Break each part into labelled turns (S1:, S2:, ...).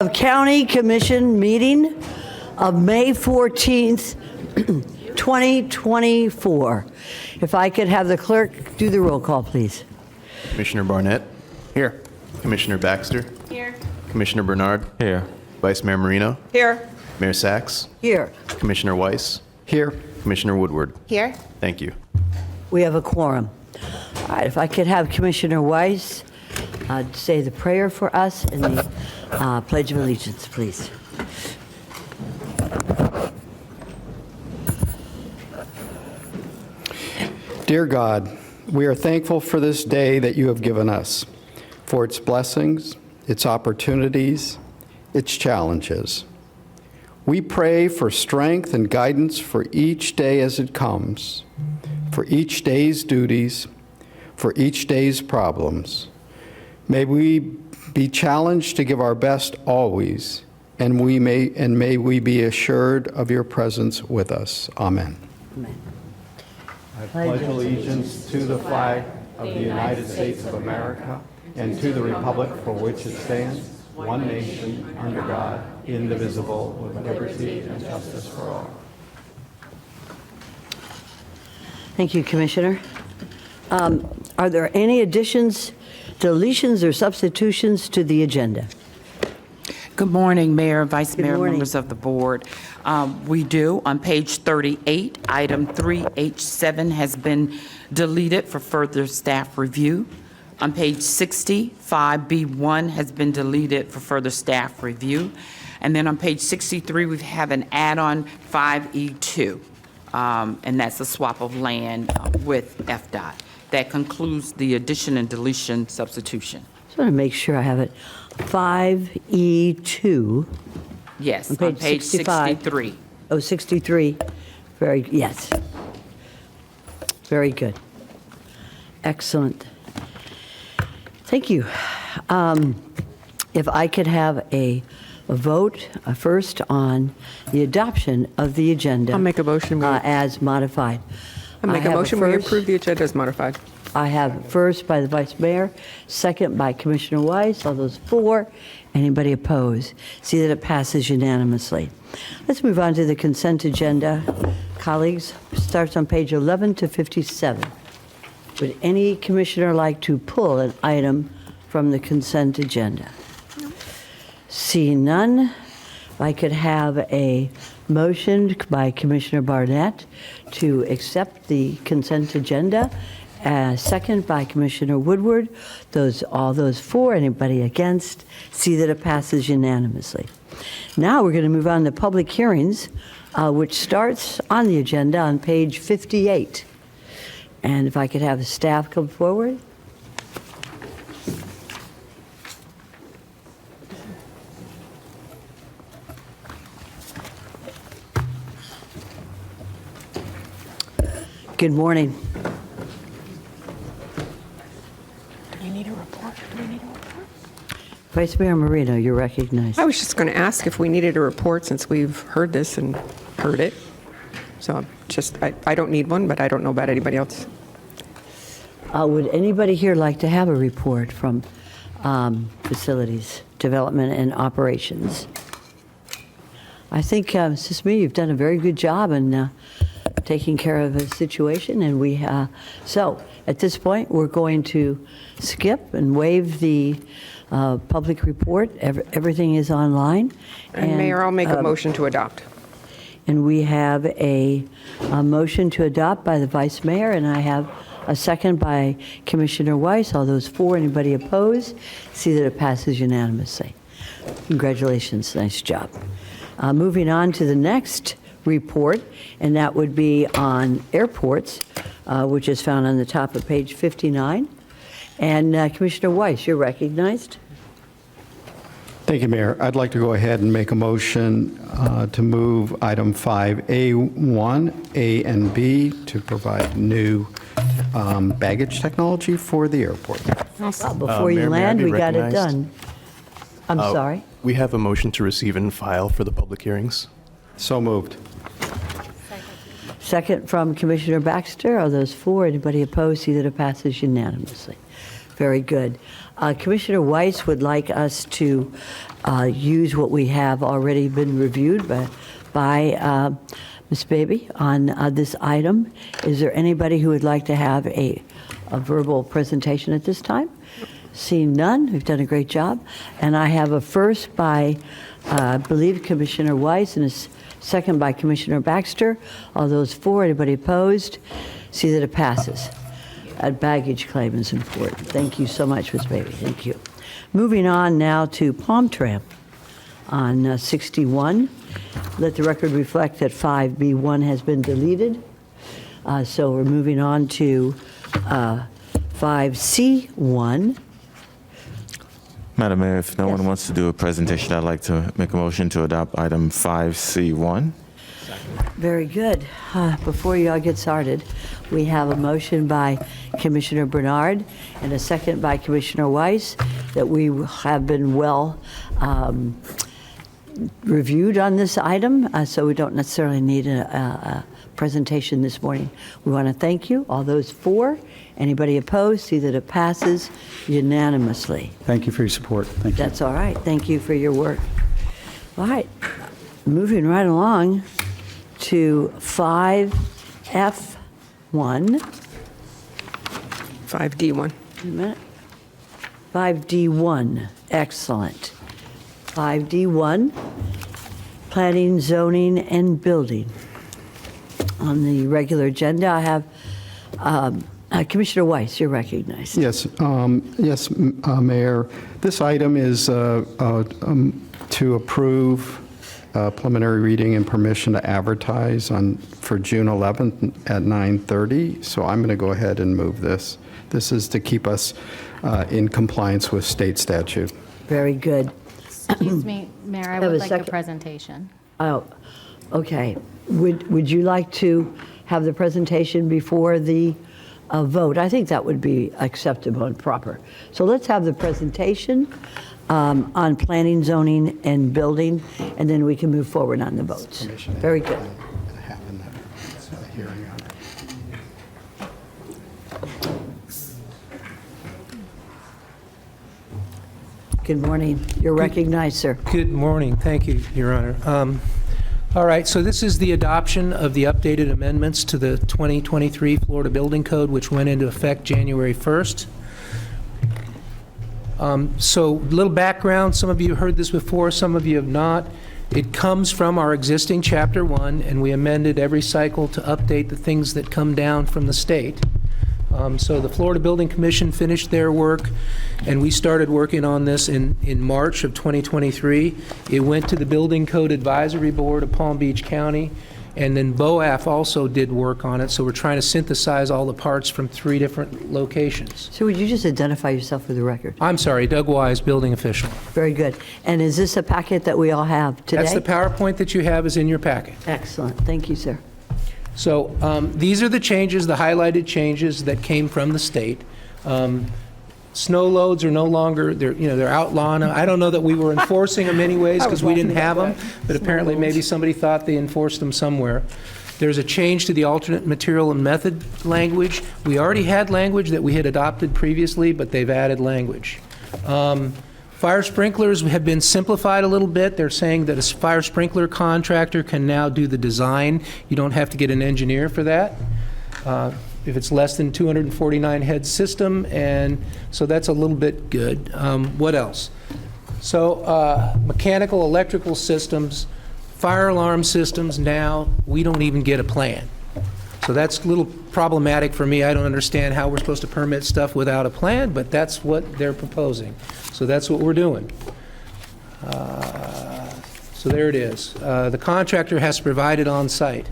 S1: Of County Commission meeting of May 14th, 2024. If I could have the clerk do the roll call, please.
S2: Commissioner Barnett.
S3: Here.
S2: Commissioner Baxter.
S4: Here.
S2: Commissioner Bernard.
S3: Here.
S2: Vice Mayor Marino.
S4: Here.
S2: Mayor Sachs.
S1: Here,
S2: Commissioner Weiss.
S3: Here.
S2: Commissioner Woodward.
S4: Here.
S2: Thank you.
S1: we have a quorum. All right, if I could have Commissioner Weiss say the prayer for us and the Pledge of Allegiance, please.
S5: Dear God, we are thankful for this day that you have given us, for its blessings, its opportunities, its challenges. We pray for strength and guidance for each day as it comes, for each day's duties, for each day's problems. May we be challenged to give our best always, and may we be assured of your presence with us. Amen.
S1: Amen.
S5: I pledge allegiance to the flag of the United States of America and to the republic for which it stands, one nation, under God, indivisible, with liberty and justice for all.
S1: Thank you, Commissioner. Are there any additions, deletions, or substitutions to the agenda?
S6: Good morning, Mayor, Vice Mayor,
S1: morning.
S6: members of the board. We do. On page 38, item 3H7 has been deleted for further staff review. On page 60, 5B1 has been deleted for further staff review. And then on page 63, we have an add-on 5E2, and that's a swap of land with FDOT. That concludes the addition and deletion substitution.
S1: Just want to make sure I have it. 5E2.
S6: Yes,
S1: On
S6: on
S1: page
S6: page
S1: 65.
S6: 63.
S1: Oh, 63. Yes. Very good. Excellent. Thank you. If I could have a vote first on the adoption of the agenda.
S4: I'll make a motion.
S1: As modified.
S4: I'll make
S1: I
S4: a
S1: have
S4: motion. We
S1: first.
S4: approve the agenda as modified.
S1: I have first by the Vice Mayor, second by Commissioner Weiss. All those for, anybody opposed? See that it passes unanimously. Let's move on to the consent agenda. Colleagues, starts on page 11 to 57. Would any commissioner like to pull an item from the consent agenda? Seeing none, I could have a motion by Commissioner Barnett to accept the consent agenda. Second by Commissioner Woodward. All those for, anybody against, see that it passes unanimously. Now we're going to move on to public hearings, which starts on the agenda on page 58. And if I could have the staff come forward. Good morning. Vice Mayor Marino, you're recognized.
S4: I was just going to ask if we needed a report since we've heard this and heard it. So I don't need one, but I don't know about anybody else.
S1: Would anybody here like to have a report from Facilities Development and Operations? I think, Mrs. Me, you've done a very good job in taking care of the situation, and so at this point, we're going to skip and waive the public report. Everything is online.
S4: And Mayor, I'll make a motion to adopt.
S1: And we have a motion to adopt by the Vice Mayor, and I have a second by Commissioner Weiss. All those for, anybody opposed? See that it passes unanimously. Congratulations, nice job. Moving on to the next report, and that would be on airports, which is found on the top of page 59. And Commissioner Weiss, you're recognized.
S5: Thank you, Mayor. I'd like to go ahead and make a motion to move item 5A1, A, and B to provide new baggage technology for the airport.
S1: Well, before you
S2: Mayor, may I
S1: land,
S2: be
S1: we got it
S2: recognized?
S1: done. I'm sorry.
S2: We have a motion to receive and file for the public hearings.
S5: So moved.
S1: Second from Commissioner Baxter. Are those for? Anybody opposed? See that it passes unanimously. Very good. Commissioner Weiss would like us to use what we have already been reviewed by Ms. Baby on this item. Is there anybody who would like to have a verbal presentation at this time? Seeing none, we've done a great job. And I have a first by, I believe, Commissioner Weiss and a second by Commissioner Baxter. All those for, anybody opposed? See that it passes. That baggage claim is important. Thank you so much, Ms. Baby. Thank you. Moving on now to Palm Tramp on 61. Let the record reflect that 5B1 has been deleted. So we're moving on to 5C1.
S3: Madam Mayor, if no
S1: Yes.
S3: one wants to do a presentation, I'd like to make a motion to adopt item 5C1.
S1: Very good. Before you all get started, we have a motion by Commissioner Bernard and a second by Commissioner Weiss that we have been well reviewed on this item, so we don't necessarily need a presentation this morning. We want to thank you, all those for. Anybody opposed? See that it passes unanimously.
S7: Thank you for your support. Thank you.
S1: That's all right. Thank you for your work. All right, moving right along to 5F1.
S4: 5D1.
S1: Wait a minute. 5D1, excellent. 5D1, planning, zoning, and building. On the regular agenda, I have Commissioner Weiss, you're recognized.
S5: Yes, Mayor. This item is to approve preliminary reading and permission to advertise for June 11th at 9:30. So I'm going to go ahead and move this. This is to keep us in compliance with state statute.
S1: Very good.
S8: Excuse me, Mayor, I
S1: Have a
S8: would like a
S1: second.
S8: presentation.
S1: Oh, okay. Would you like to have the presentation before the vote? I think that would be acceptable and proper. So let's have the presentation on planning, zoning, and building, and then we can move forward on the votes. Very good.
S5: Having a hearing on it.
S1: Good morning. You're recognized, sir.
S9: Good morning. Thank you, Your Honor. All right, so this is the adoption of the updated amendments to the 2023 Florida Building Code, which went into effect January 1st. So a little background, some of you heard this before, some of you have not. It comes from our existing Chapter 1, and we amended every cycle to update the things that come down from the state. So the Florida Building Commission finished their work, and we started working on this in March of 2023. It went to the Building Code Advisory Board of Palm Beach County, and then BOAF also did work on it, so we're trying to synthesize all the parts from 3 different locations.
S1: So would you just identify yourself for the record?
S9: I'm sorry, Doug Wise, building official.
S1: Very good. And is this a packet that we all have today?
S9: That's the PowerPoint that you have is in your packet.
S1: Excellent. Thank you, sir.
S9: So these are the changes, the highlighted changes that came from the state. Snow loads are no longer, they're outlawed. I don't know that we were enforcing them anyways because we didn't have them, but apparently maybe somebody thought they enforced them somewhere. There's a change to the alternate material and method language. We already had language that we had adopted previously, but they've added language. Fire sprinklers have been simplified a little bit. They're saying that a fire sprinkler contractor can now do the design. You don't have to get an engineer for that. If it's less than 249 head system, and so that's a little bit good. What else? So mechanical, electrical systems, fire alarm systems, now we don't even get a plan. So that's a little problematic for me. I don't understand how we're supposed to permit stuff without a plan, but that's what they're proposing. So that's what we're doing. So there it is. The contractor has to provide it on site.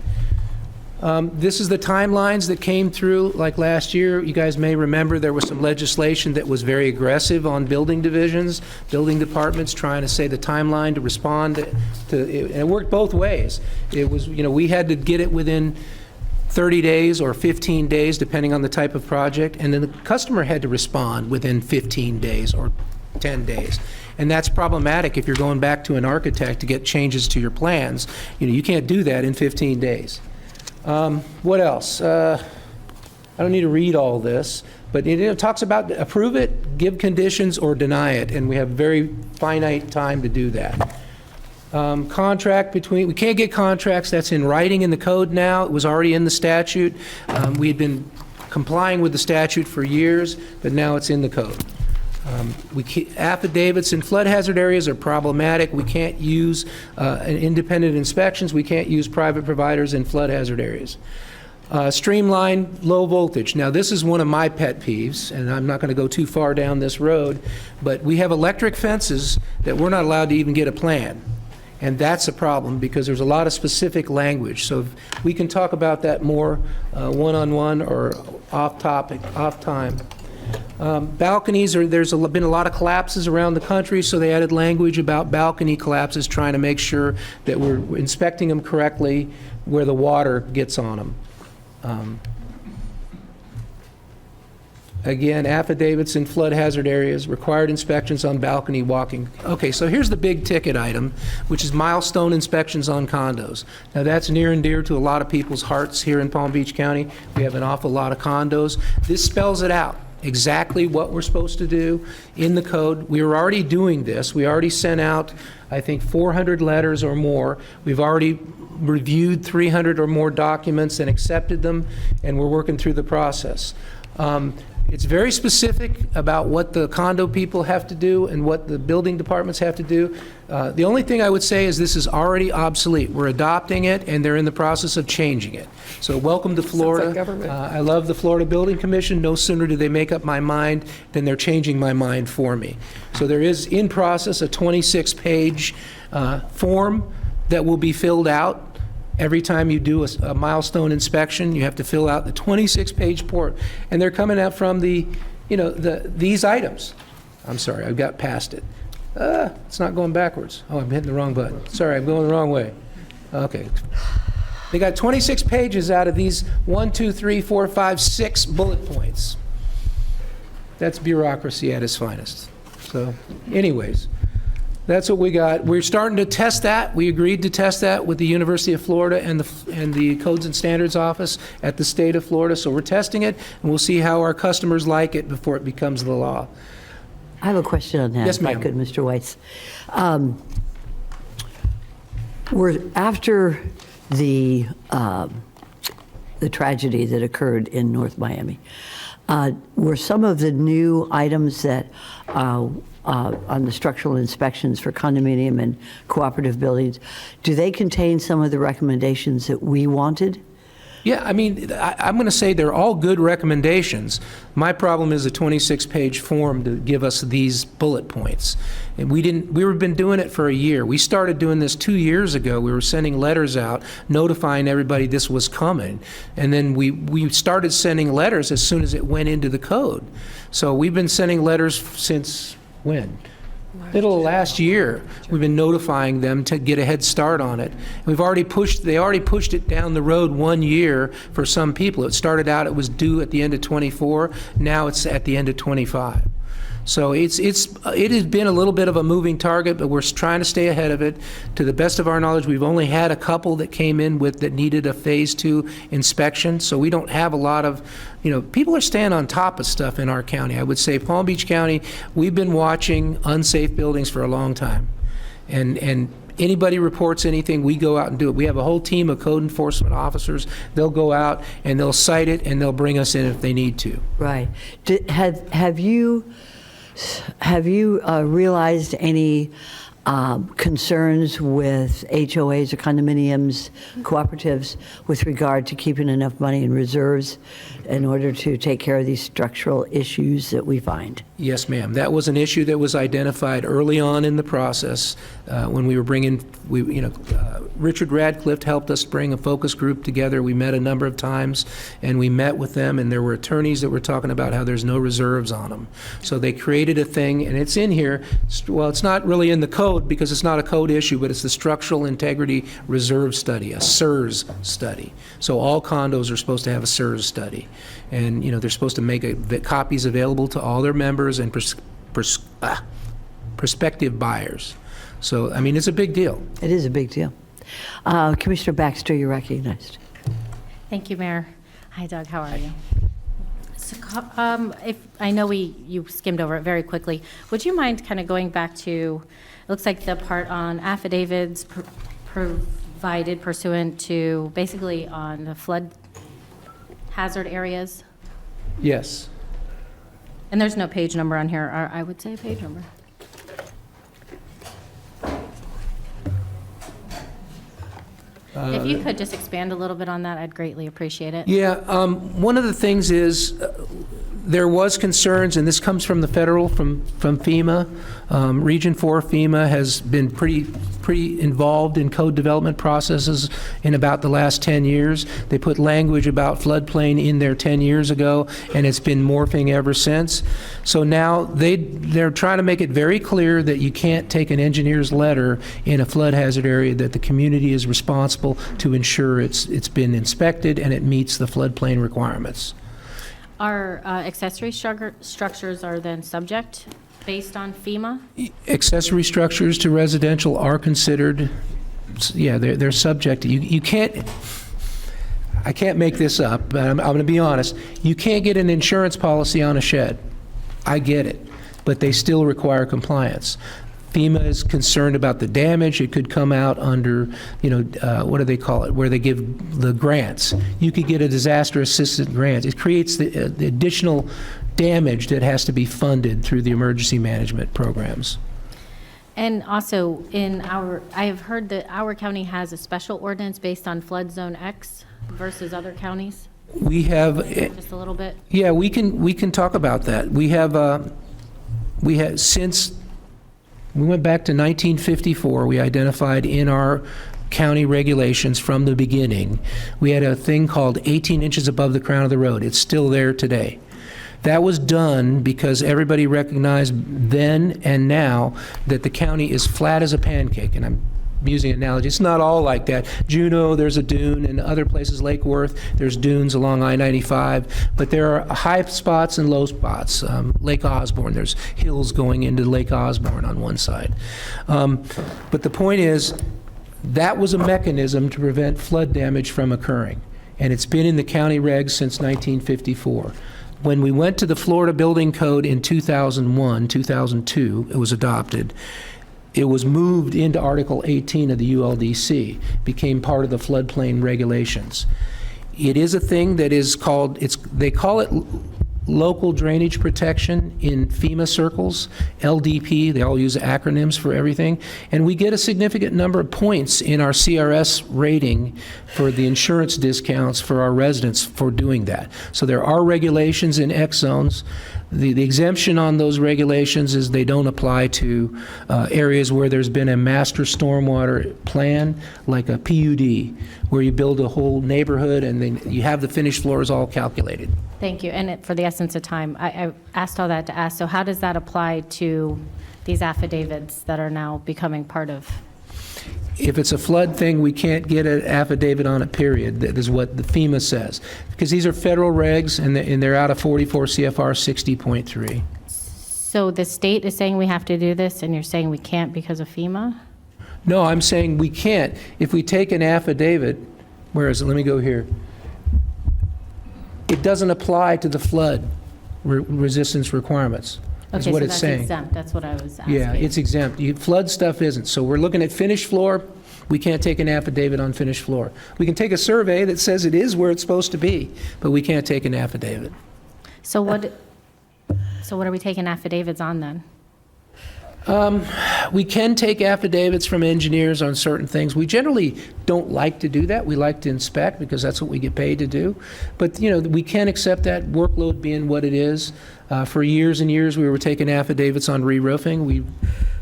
S9: This is the timelines that came through like last year. You guys may remember there was some legislation that was very aggressive on building divisions, building departments trying to say the timeline to respond to and it worked both ways. It was, we had to get it within 30 days or 15 days, depending on the type of project, and then the customer had to respond within 15 days or 10 days. And that's problematic if you're going back to an architect to get changes to your plans. You can't do that in 15 days. What else? I don't need to read all this, but it talks about approve it, give conditions, or deny it, and we have very finite time to do that. Contract between, we can't get contracts, that's in writing in the code now, it was already in the statute. We had been complying with the statute for years, but now it's in the code. Affidavits in flood hazard areas are problematic. We can't use independent inspections. We can't use private providers in flood hazard areas. Streamline low voltage. Now, this is one of my pet peeves, and I'm not going to go too far down this road, but we have electric fences that we're not allowed to even get a plan. And that's a problem because there's a lot of specific language. So if we can talk about that more one-on-one or off topic, off time. Balconies, there's been a lot of collapses around the country, so they added language about balcony collapses, trying to make sure that we're inspecting them correctly where the water gets on them. Again, affidavits in flood hazard areas, required inspections on balcony walking. Okay, so here's the big ticket item, which is milestone inspections on condos. Now, that's near and dear to a lot of people's hearts here in Palm Beach County. We have an awful lot of condos. This spells it out, exactly what we're supposed to do in the code. We were already doing this. We already sent out, I think, 400 letters or more. We've already reviewed 300 or more documents and accepted them, and we're working through the process. It's very specific about what the condo people have to do and what the building departments have to do. The only thing I would say is this is already obsolete. We're adopting it, and they're in the process of changing it. So welcome to Florida.
S4: like government.
S9: I love the Florida Building Commission. No sooner do they make up my mind than they're changing my mind for me. So there is in process a 26-page form that will be filled out. Every time you do a milestone inspection, you have to fill out the 26-page report, and they're coming out from these items. I'm sorry, I got past it. It's not going backwards. Oh, I'm hitting the wrong button. Sorry, I'm going the wrong way. Okay. They got 26 pages out of these 1, 2, 3, 4, 5, 6 bullet points. That's bureaucracy at its finest. So, anyways. That's what we got. We're starting to test that. We agreed to test that with the University of Florida and the Codes and Standards Office at the state of Florida. So we're testing it, and we'll see how our customers like it before it becomes the law.
S1: I have a question on that.
S9: Yes,
S1: if I
S9: ma'am.
S1: could, Mr. Weiss. We're after the tragedy that occurred in North Miami. Were some of the new items that on the structural inspections for condominium and cooperative buildings, do they contain some of the recommendations that we wanted?
S9: Yeah, I mean, I'm going to say they're all good recommendations. My problem is a 26-page form to give us these bullet points. And we've been doing it for a year. We started doing this 2 years ago. We were sending letters out, notifying everybody this was coming. And then we started sending letters as soon as it went into the code. So we've been sending letters since when? Middle of last year, we've been notifying them to get a head start on it. They already pushed it down the road 1 year for some people. It started out, it was due at the end of '24, now it's at the end of '25. So it has been a little bit of a moving target, but we're trying to stay ahead of it. To the best of our knowledge, we've only had a couple that came in that needed a phase 2 inspection, so we don't have a lot of, people are staying on top of stuff in our county. I would say Palm Beach County, we've been watching unsafe buildings for a long time. And anybody reports anything, we go out and do it. We have a whole team of code enforcement officers. They'll go out and they'll cite it and they'll bring us in if they need to.
S1: Right. Have you realized any concerns with HOAs or condominiums, cooperatives, with regard to keeping enough money in reserves in order to take care of these structural issues that we find?
S9: Yes, ma'am. That was an issue that was identified early on in the process when we were bringing, Richard Radcliffe helped us bring a focus group together. We met a number of times, and we met with them, and there were attorneys that were talking about how there's no reserves on them. So they created a thing, and it's in here. Well, it's not really in the code because it's not a code issue, but it's the Structural Integrity Reserve Study, a SIRS study. So all condos are supposed to have a SIRS study. And, they're supposed to make copies available to all their members and prospective buyers. So, I mean, it's a big deal.
S1: It is a big deal. Commissioner Baxter, you're recognized.
S8: Thank you, Mayor. Hi, Doug. How are you? If, I know you skimmed over it very quickly. Would you mind kind of going back to, it looks like the part on affidavits provided pursuant to, basically on the flood hazard areas?
S9: Yes.
S8: And there's no page number on here, or I would say a page number. If you could just expand a little bit on that, I'd greatly appreciate it.
S9: Yeah, one of the things is, there was concerns, and this comes from the federal, from FEMA. Region 4 FEMA has been pretty involved in code development processes in about the last 10 years. They put language about floodplain in there 10 years ago, and it's been morphing ever since. So now they're trying to make it very clear that you can't take an engineer's letter in a flood hazard area, that the community is responsible to ensure it's been inspected and it meets the floodplain requirements.
S8: Our accessory structures are then subject based on FEMA?
S9: Accessory structures to residential are considered, yeah, they're subject. You can't, I can't make this up, but I'm going to be honest. You can't get an insurance policy on a shed. I get it, but they still require compliance. FEMA is concerned about the damage. It could come out under, what do they call it, where they give the grants. You could get a disaster assistance grant. It creates the additional damage that has to be funded through the emergency management programs.
S8: And also, I have heard that our county has a special ordinance based on flood zone X versus other counties.
S9: We have,
S8: Just a little bit.
S9: yeah, we can talk about that. We have since we went back to 1954, we identified in our county regulations from the beginning, we had a thing called 18 inches above the crown of the road. It's still there today. That was done because everybody recognized then and now that the county is flat as a pancake, and I'm using an analogy. It's not all like that. Juneau, there's a dune, and other places, Lake Worth, there's dunes along I-95, but there are high spots and low spots. Lake Osborne, there's hills going into Lake Osborne on one side. But the point is, that was a mechanism to prevent flood damage from occurring, and it's been in the county regs since 1954. When we went to the Florida Building Code in 2001, 2002, it was adopted. It was moved into Article 18 of the ULDC, became part of the floodplain regulations. It is a thing that is called, they call it local drainage protection in FEMA circles, LDP, they all use acronyms for everything, and we get a significant number of points in our CRS rating for the insurance discounts for our residents for doing that. So there are regulations in X zones. The exemption on those regulations is they don't apply to areas where there's been a master stormwater plan, like a PUD, where you build a whole neighborhood and then you have the finished floors all calculated.
S8: Thank you. And for the essence of time, I asked all that to ask, so how does that apply to these affidavits that are now becoming part of?
S9: If it's a flood thing, we can't get an affidavit on it, period. That is what the FEMA says. Because these are federal regs, and they're out of 44 CFR 60.3.
S8: So the state is saying we have to do this, and you're saying we can't because of FEMA?
S9: No, I'm saying we can't. If we take an affidavit, where is it? Let me go here. It doesn't apply to the flood resistance requirements. That's
S8: Okay,
S9: what
S8: so
S9: it's
S8: that's
S9: saying.
S8: exempt. That's what I was asking.
S9: Yeah, it's exempt. Flood stuff isn't. So we're looking at finished floor. We can't take an affidavit on finished floor. We can take a survey that says it is where it's supposed to be, but we can't take an affidavit.
S8: So what are we taking affidavits on then?
S9: We can take affidavits from engineers on certain things. We generally don't like to do that. We like to inspect because that's what we get paid to do. But, we can accept that, workload being what it is. For years and years, we were taking affidavits on re-roofing. We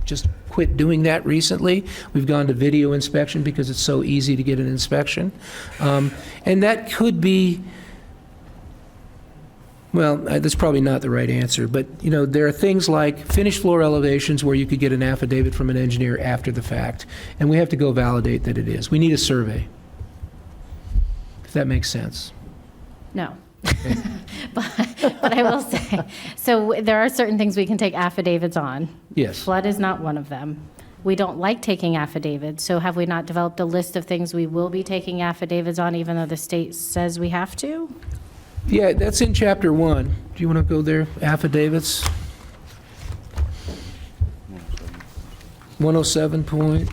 S9: just quit doing that recently. We've gone to video inspection because it's so easy to get an inspection. And that could be, well, that's probably not the right answer, but, there are things like finished floor elevations where you could get an affidavit from an engineer after the fact, and we have to go validate that it is. We need a survey, if that makes sense.
S8: No. But I will say, so there are certain things we can take affidavits on.
S9: Yes.
S8: Flood is not one of them. We don't like taking affidavits, so have we not developed a list of things we will be taking affidavits on even though the state says we have to?
S9: Yeah, that's in Chapter 1. Do you want to go there? Affidavits? 107 point.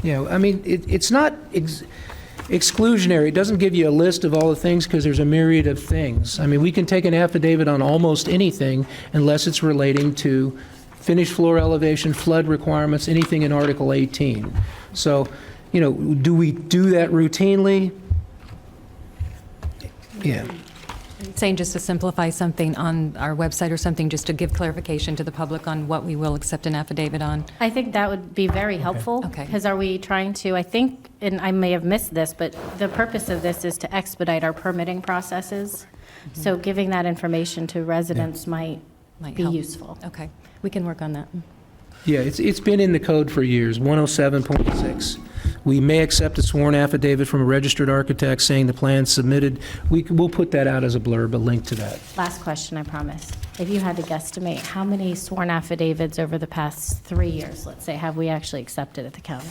S9: Yeah, I mean, it's not exclusionary. It doesn't give you a list of all the things because there's a myriad of things. I mean, we can take an affidavit on almost anything unless it's relating to finished floor elevation, flood requirements, anything in Article 18. So, you know, do we do that routinely? Yeah.
S7: Saying just to simplify something on our website or something, just to give clarification to the public on what we will accept an affidavit on.
S8: I think that would be very helpful.
S7: Okay.
S8: Because are we trying to, I think, and I may have missed this, but the purpose of this is to expedite our permitting processes. So giving that information to residents might be
S7: help.
S8: useful.
S7: Okay, we can work on that.
S9: Yeah, it's been in the code for years, 107.6. We may accept a sworn affidavit from a registered architect saying the plan submitted. We'll put that out as a blurb, a link to that.
S8: Last question, I promise. If you had to guesstimate, how many sworn affidavits over the past 3 years, let's say, have we actually accepted at the county?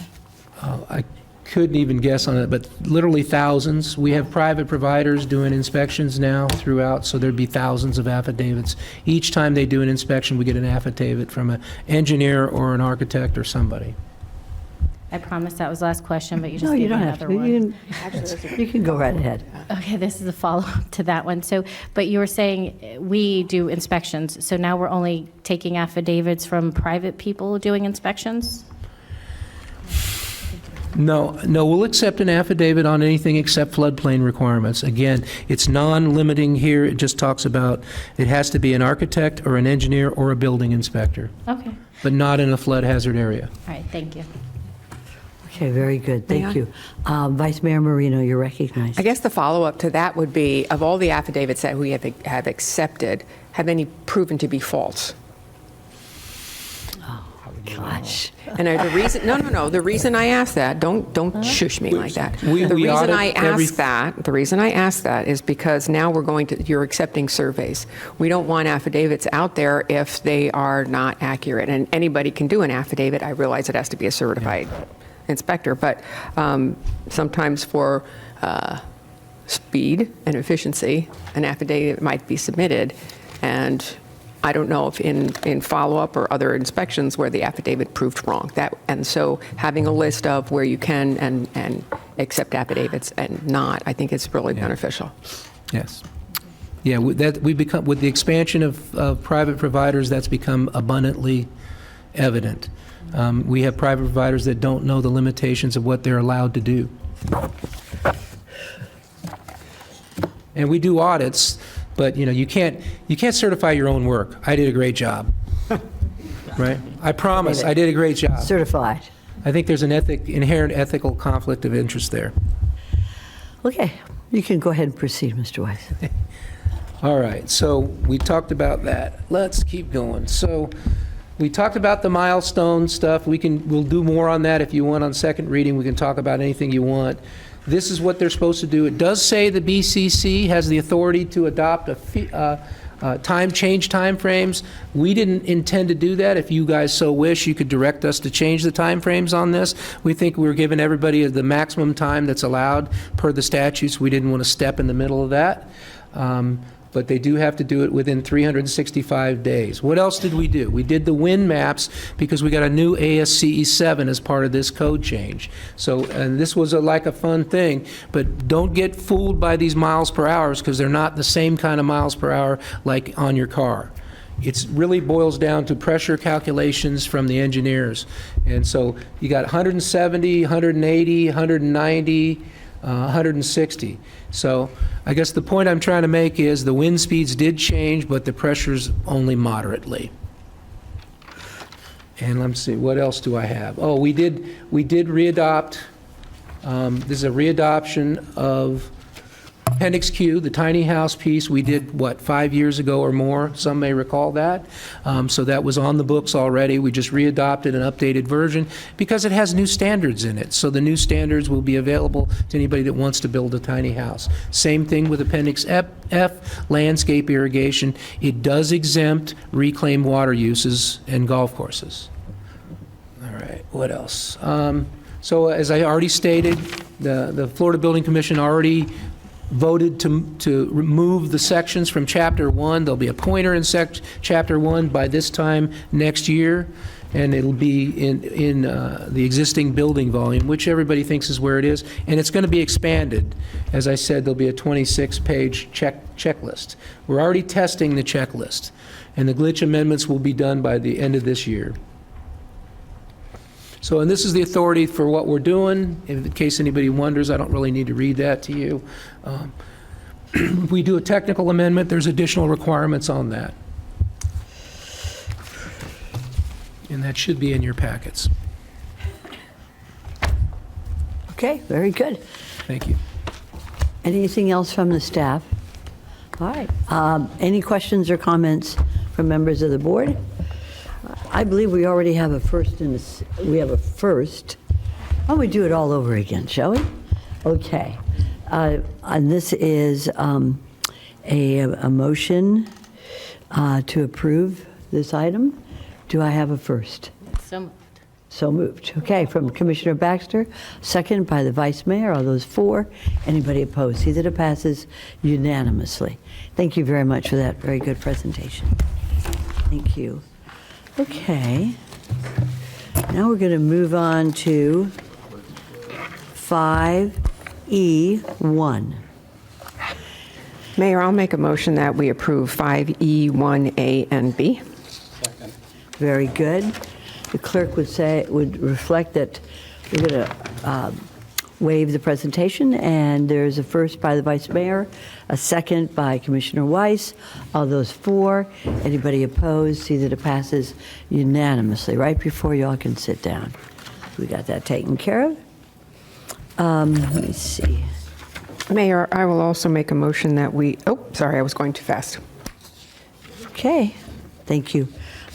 S9: I couldn't even guess on it, but literally thousands. We have private providers doing inspections now throughout, so there'd be thousands of affidavits. Each time they do an inspection, we get an affidavit from an engineer or an architect or somebody.
S8: I promise that was the last question, but you just
S1: No, you
S8: gave me
S1: don't have
S8: another
S1: to.
S8: one.
S1: You can go right ahead.
S8: Okay, this is a follow-up to that one. So, but you were saying we do inspections, so now we're only taking affidavits from private people doing inspections?
S9: No, we'll accept an affidavit on anything except floodplain requirements. Again, it's non-limiting here. It just talks about it has to be an architect or an engineer or a building inspector,
S8: Okay, all
S9: but not in a flood hazard area.
S8: right, thank you.
S1: Okay, very good.
S4: May I?
S1: Thank you. Vice Mayor Marino, you're recognized.
S4: I guess the follow-up to that would be, of all the affidavits that we have accepted, have any proven to be false?
S1: Gosh.
S4: And the reason, no, the reason I ask that, don't shush me like that.
S9: We
S4: The reason
S9: audit
S4: I
S9: every-
S4: ask that is because now you're accepting surveys. We don't want affidavits out there if they are not accurate. And anybody can do an affidavit. I realize it has to be a certified inspector, but sometimes for speed and efficiency, an affidavit might be submitted. And I don't know if in follow-up or other inspections where the affidavit proved wrong. And so having a list of where you can and accept affidavits and not, I think it's really beneficial.
S9: Yes. Yeah, with the expansion of private providers, that's become abundantly evident. We have private providers that don't know the limitations of what they're allowed to do. And we do audits, but you can't certify your own work. I did a great job. Right? I promise, I did a great job.
S1: Certified.
S9: I think there's an inherent ethical conflict of interest there.
S1: Okay, you can go ahead and proceed, Mr. Weiss.
S9: All right, so we talked about that. Let's keep going. So we talked about the milestone stuff. We'll do more on that if you want on second reading. We can talk about anything you want. This is what they're supposed to do. It does say the BCC has the authority to adopt change timeframes. We didn't intend to do that. If you guys so wish, you could direct us to change the timeframes on this. We think we're giving everybody the maximum time that's allowed per the statutes. We didn't want to step in the middle of that. But they do have to do it within 365 days. What else did we do? We did the wind maps because we got a new ASCE 7 as part of this code change. So, and this was like a fun thing, but don't get fooled by these miles per hour because they're not the same kind of miles per hour like on your car. It really boils down to pressure calculations from the engineers. And so you got 170, 180, 190, 160. So I guess the point I'm trying to make is the wind speeds did change, but the pressures only moderately. And let's see, what else do I have? Oh, we did readopt, this is a readoption of Appendix Q, the tiny house piece. We did, 5 years ago or more? Some may recall that. So that was on the books already. We just readopted an updated version because it has new standards in it. So the new standards will be available to anybody that wants to build a tiny house. Same thing with Appendix F, landscape irrigation. It does exempt reclaimed water uses and golf courses. All right, what else? So as I already stated, The Florida Building Commission already voted to remove the sections from Chapter 1. There'll be a pointer in Chapter 1 by this time next year, and it'll be in the existing building volume, which everybody thinks is where it is, and it's going to be expanded. As I said, there'll be a 26-page checklist. We're already testing the checklist, and the glitch amendments will be done by the end of this year. So, and this is the authority for what we're doing. In case anybody wonders, I don't really need to read that to you. If we do a technical amendment, there's additional requirements on that. And that should be in your packets.
S1: Okay, very good.
S9: Thank you.
S1: Anything else from the staff? All right. Any questions or comments from members of the board? I believe we already have a first in this. We have a first. Why don't we do it all over again, shall we? Okay. And this is a motion to approve this item. Do I have a first?
S8: So moved.
S1: So moved. Okay, from Commissioner Baxter, second by the Vice Mayor. All those for? Anybody opposed? See that it passes unanimously. Thank you very much for that very good presentation. Thank you. Okay. Now we're going to move on to 5E1.
S4: Mayor, I'll make a motion that we approve 5E, 1A, and B.
S1: Very good. The clerk would reflect that we're going to waive the presentation, and there's a first by the Vice Mayor, a second by Commissioner Weiss. All those for, anybody opposed, see that it passes unanimously. Right before you all can sit down. We got that taken care of. Let me see.
S4: Mayor, I will also make a motion that we, sorry, I was going too fast.
S1: Okay, thank you.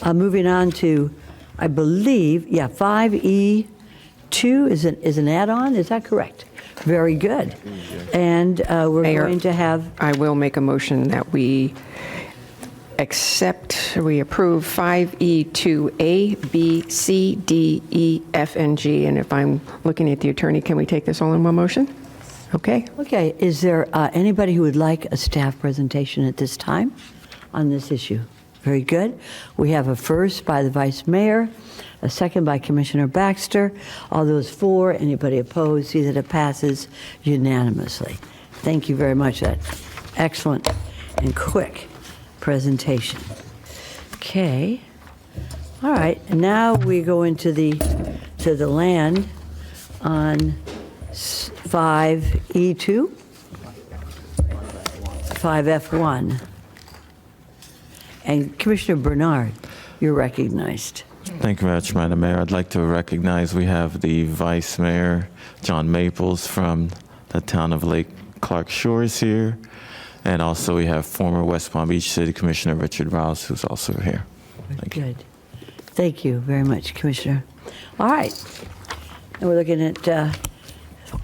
S1: Moving on to, I believe, 5E2 is an add-on, is that correct? Very good. And we're
S4: Mayor,
S1: going to have,
S4: I will make a motion that we approve 5E2A, B, C, D, E, F, and G. And if I'm looking at the attorney, can we take this all in one motion? Okay.
S1: okay, is there anybody who would like a staff presentation at this time on this issue? Very good. We have a first by the Vice Mayor, a second by Commissioner Baxter. All those for, anybody opposed, see that it passes unanimously. Thank you very much. That excellent and quick presentation. Okay. All right. And now we go into the land on 5E2, 5F1. And Commissioner Bernard, you're recognized.
S3: Thank you very much, Madam Mayor. I'd like to recognize we have the Vice Mayor, John Maples, from the town of Lake Clark Shores here. And also we have former West Palm Beach City Commissioner Richard Rouse, who's also here. Thank you.
S1: Good. Thank you very much, Commissioner. All right. And we're looking at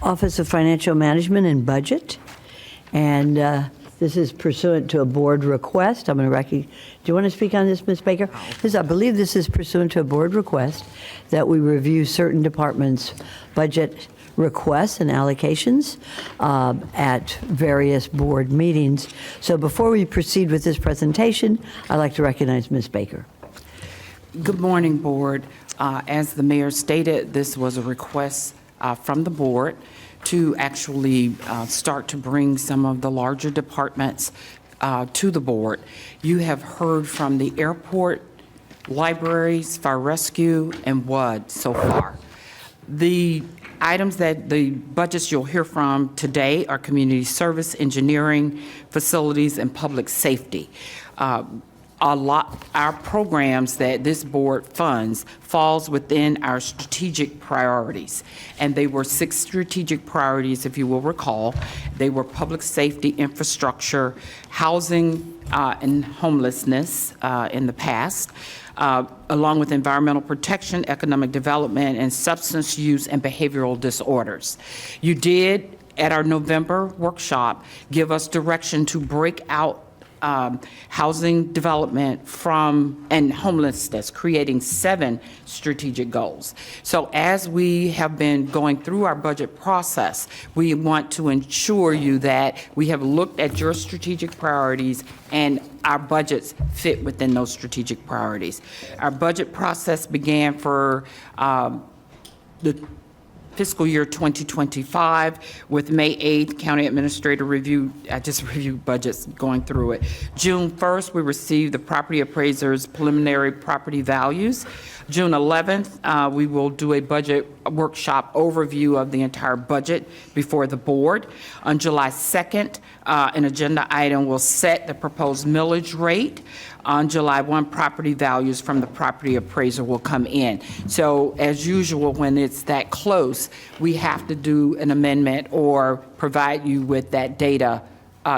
S1: Office of Financial Management and Budget. And this is pursuant to a board request. I'm going to do you want to speak on this, Ms. Baker? I believe this is pursuant to a board request that we review certain departments' budget requests and allocations at various board meetings. So before we proceed with this presentation, I'd like to recognize Ms. Baker.
S6: Good morning, Board. As the mayor stated, this was a request from the board to actually start to bring some of the larger departments to the board. You have heard from the airport, libraries, fire rescue, and WUD so far. The items that the budgets you'll hear from today are community service, engineering, facilities, and public safety. Our programs that this board funds falls within our strategic priorities. And they were 6 strategic priorities, if you will recall. They were public safety, infrastructure, housing, and homelessness in the past, along with environmental protection, economic development, and substance use and behavioral disorders. You did, at our November workshop, give us direction to break out housing development and homelessness, creating 7 strategic goals. So as we have been going through our budget process, we want to ensure you that we have looked at your strategic priorities and our budgets fit within those strategic priorities. Our budget process began for the fiscal year 2025 with May 8th, County Administrator review. I just reviewed budgets going through it. June 1st, we received the property appraiser's preliminary property values. June 11th, we will do a budget workshop overview of the entire budget before the board. On July 2nd, an agenda item will set the proposed millage rate. On July 1, property values from the property appraiser will come in. So as usual, when it's that close, we have to do an amendment or provide you with that data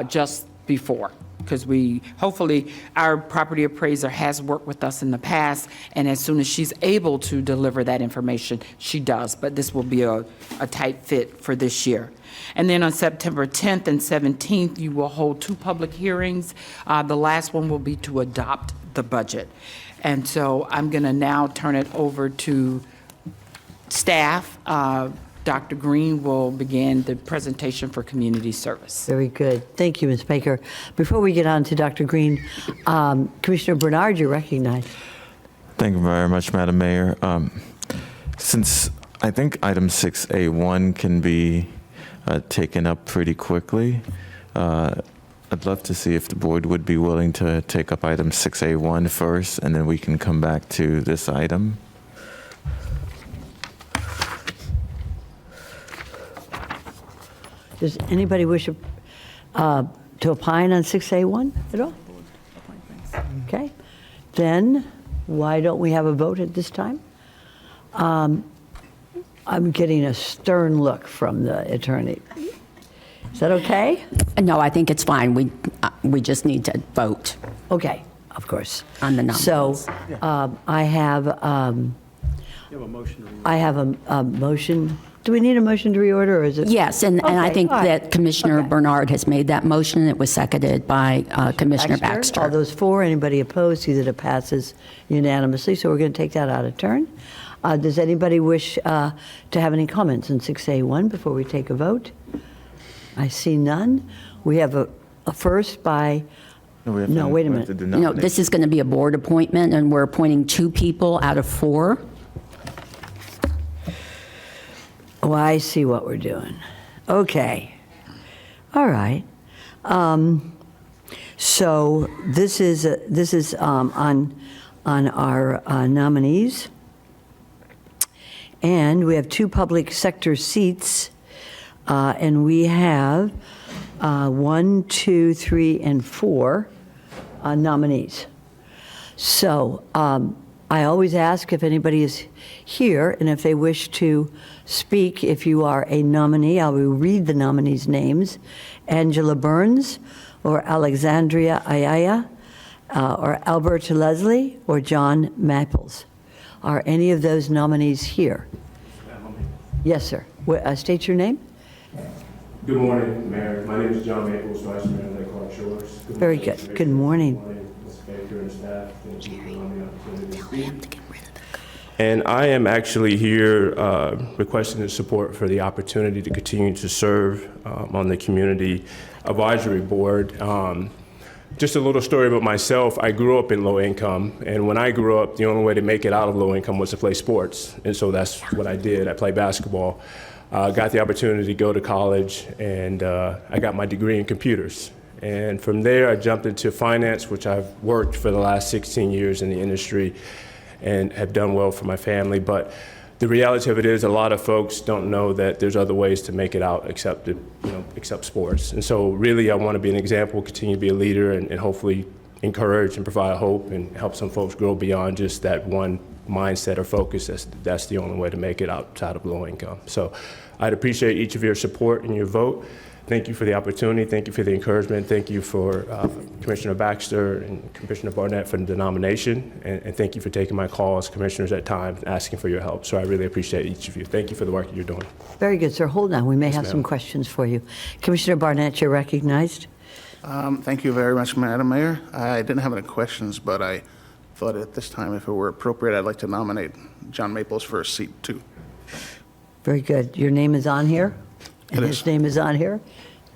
S6: just before. Because hopefully, our property appraiser has worked with us in the past, and as soon as she's able to deliver that information, she does. But this will be a tight fit for this year. And then on September 10th and 17th, you will hold 2 public hearings. The last one will be to adopt the budget. And so I'm going to now turn it over to staff. Dr. Green will begin the presentation for community service.
S1: Very good. Thank you, Ms. Baker. Before we get on to Dr. Green, Commissioner Bernard, you're recognized.
S3: Thank you very much, Madam Mayor. Since I think item 6A1 can be taken up pretty quickly, I'd love to see if the board would be willing to take up item 6A1 first, and then we can come back to this item.
S1: Does anybody wish to opine on 6A1 at all? Okay. Then why don't we have a vote at this time? I'm getting a stern look from the attorney. Is that okay?
S10: No, I think it's fine. We just need to vote
S1: Okay, of course.
S10: on the nominees.
S1: So I have a motion. Do we need a motion to reorder, or is it?
S10: Yes, and I
S1: Okay,
S10: think
S1: all right.
S10: that Commissioner
S1: Okay.
S10: Bernard has made that motion. It was seconded by Commissioner Baxter.
S1: All those for, anybody opposed? See that it passes unanimously, so we're going to take that out of turn. Does anybody wish to have any comments on 6A1 before we take a vote? I see none. We have a first by, no, wait a minute.
S10: No, this is going to be a board appointment, and we're appointing 2 people out of 4.
S1: Oh, I see what we're doing. Okay. All right. So this is on our nominees. And we have 2 public sector seats, and we have 1, 2, 3, and 4 nominees. So I always ask if anybody is here and if they wish to speak. If you are a nominee, I will read the nominees' names. Angela Burns, or Alexandria Ayaya, or Alberta Leslie, or John Maples. Are any of those nominees here? Yes, sir. State your name.
S11: Good morning, Mayor. My name is John Maples, Vice Mayor of Lake Clark Shores.
S1: Very good. Good morning.
S11: Good morning, Ms. Baker and staff. Thank you for allowing me the opportunity to speak. And I am actually here requesting the support for the opportunity to continue to serve on the Community Advisory Board. Just a little story about myself. I grew up in low income, and when I grew up, the only way to make it out of low income was to play sports. And so that's what I did. I played basketball. Got the opportunity to go to college, and I got my degree in computers. And from there, I jumped into finance, which I've worked for the last 16 years in the industry and have done well for my family. But the reality of it is a lot of folks don't know that there's other ways to make it out except sports. And so really I want to be an example, continue to be a leader, and hopefully encourage and provide hope and help some folks grow beyond just that one mindset or focus. That's the only way to make it outside of low income. So I'd appreciate each of your support and your vote. Thank you for the opportunity. Thank you for the encouragement. Thank you for Commissioner Baxter and Commissioner Barnett for the nomination. And thank you for taking my call as commissioners at times, asking for your help. So I really appreciate each of you. Thank you for the work you're doing.
S1: Very good, sir. Hold on. We may have some
S11: ma'am.
S1: questions for you. Commissioner Barnett, you're recognized.
S12: Thank you very much, Madam Mayor. I didn't have any questions, but I thought at this time, if it were appropriate, I'd like to nominate John Maples for a seat, too.
S1: Very good. Your name is on here? And
S12: It
S1: his
S12: is.
S1: name is on here?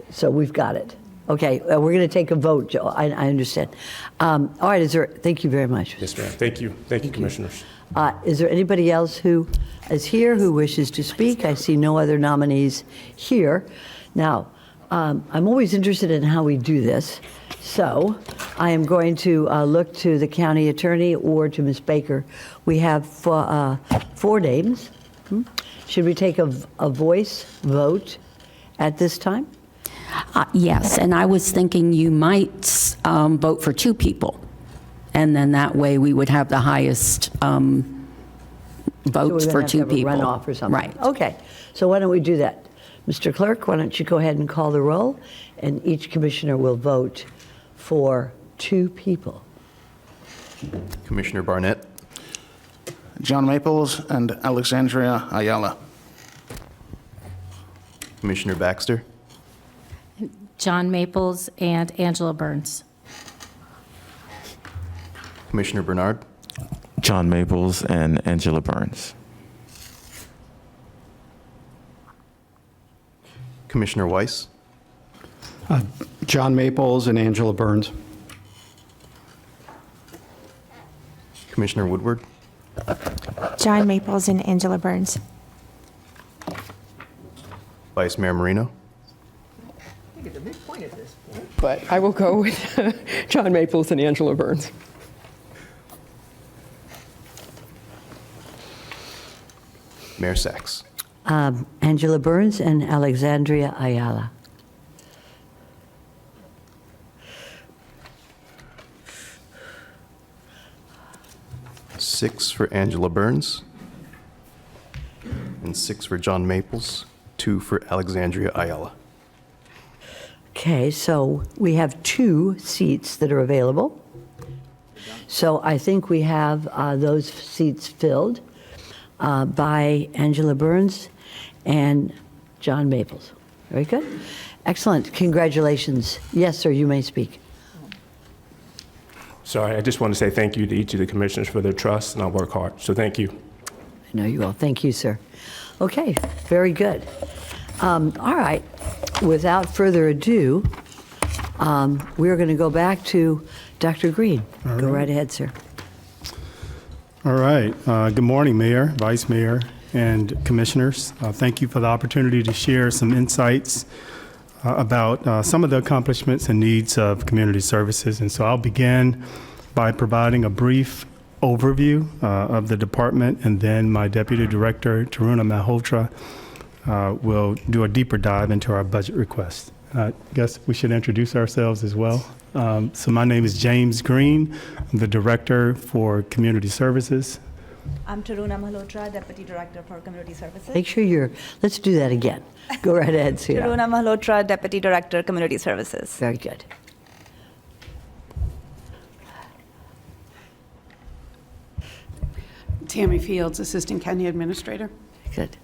S1: So we've got it. Okay, we're going to take a vote, Joe. I understand. All right, thank you very much.
S11: Yes, ma'am. Thank you. Thank you, Commissioners.
S1: Is there anybody else who is here who wishes to speak? I see no other nominees here. Now, I'm always interested in how we do this, so I am going to look to the county attorney or to Ms. Baker. We have 4 names. Should we take a voice vote at this time?
S10: Yes, and I was thinking you might vote for 2 people, and then that way we would have the highest
S1: So
S10: votes
S1: we're
S10: for
S1: gonna have
S10: 2
S1: to have a
S10: people.
S1: runoff or something.
S10: Right.
S1: Okay, so why don't we do that? Mr. Clerk, why don't you go ahead and call the roll, and each commissioner will vote for 2 people.
S2: Commissioner Barnett,
S12: John Maples and Alexandria Ayala.
S2: Commissioner Baxter,
S8: John Maples and Angela Burns.
S2: Commissioner Bernard,
S3: John Maples and Angela Burns.
S2: Commissioner Weiss,
S5: John Maples and Angela Burns.
S2: Commissioner Woodward,
S13: John Maples and Angela Burns.
S2: Vice Mayor Marino,
S4: I think it's a midpoint at this point. But I will go with John Maples and Angela Burns.
S2: Mayor Sachs.
S1: Angela Burns and Alexandria Ayala.
S2: Six for Angela Burns, and 6 for John Maples, 2 for Alexandria Ayala.
S1: Okay, so we have 2 seats that are available. So I think we have those seats filled by Angela Burns and John Maples. Very good. Excellent. Congratulations. Yes, sir, you may speak.
S11: Sorry, I just want to say thank you to each of the commissioners for their trust, and I'll work hard. So thank you.
S1: I know you will. Thank you, sir. Okay, very good. All right. Without further ado, we're going to go back to Dr. Green. Go right ahead, sir.
S14: All right. Good morning, Mayor, Vice Mayor, and Commissioners. Thank you for the opportunity to share some insights about some of the accomplishments and needs of community services. And so I'll begin by providing a brief overview of the department, and then my Deputy Director, Taruna Malhotra, will do a deeper dive into our budget request. I guess we should introduce ourselves as well. So my name is James Green. I'm the Director for Community Services.
S15: I'm Taruna Malhotra, Deputy Director for Community Services.
S1: Make sure let's do that again. Go right ahead, Sierra.
S15: Taruna Malhotra, Deputy Director, Community Services.
S1: Very good.
S16: Tammy Fields, Assistant County Administrator.
S1: Good.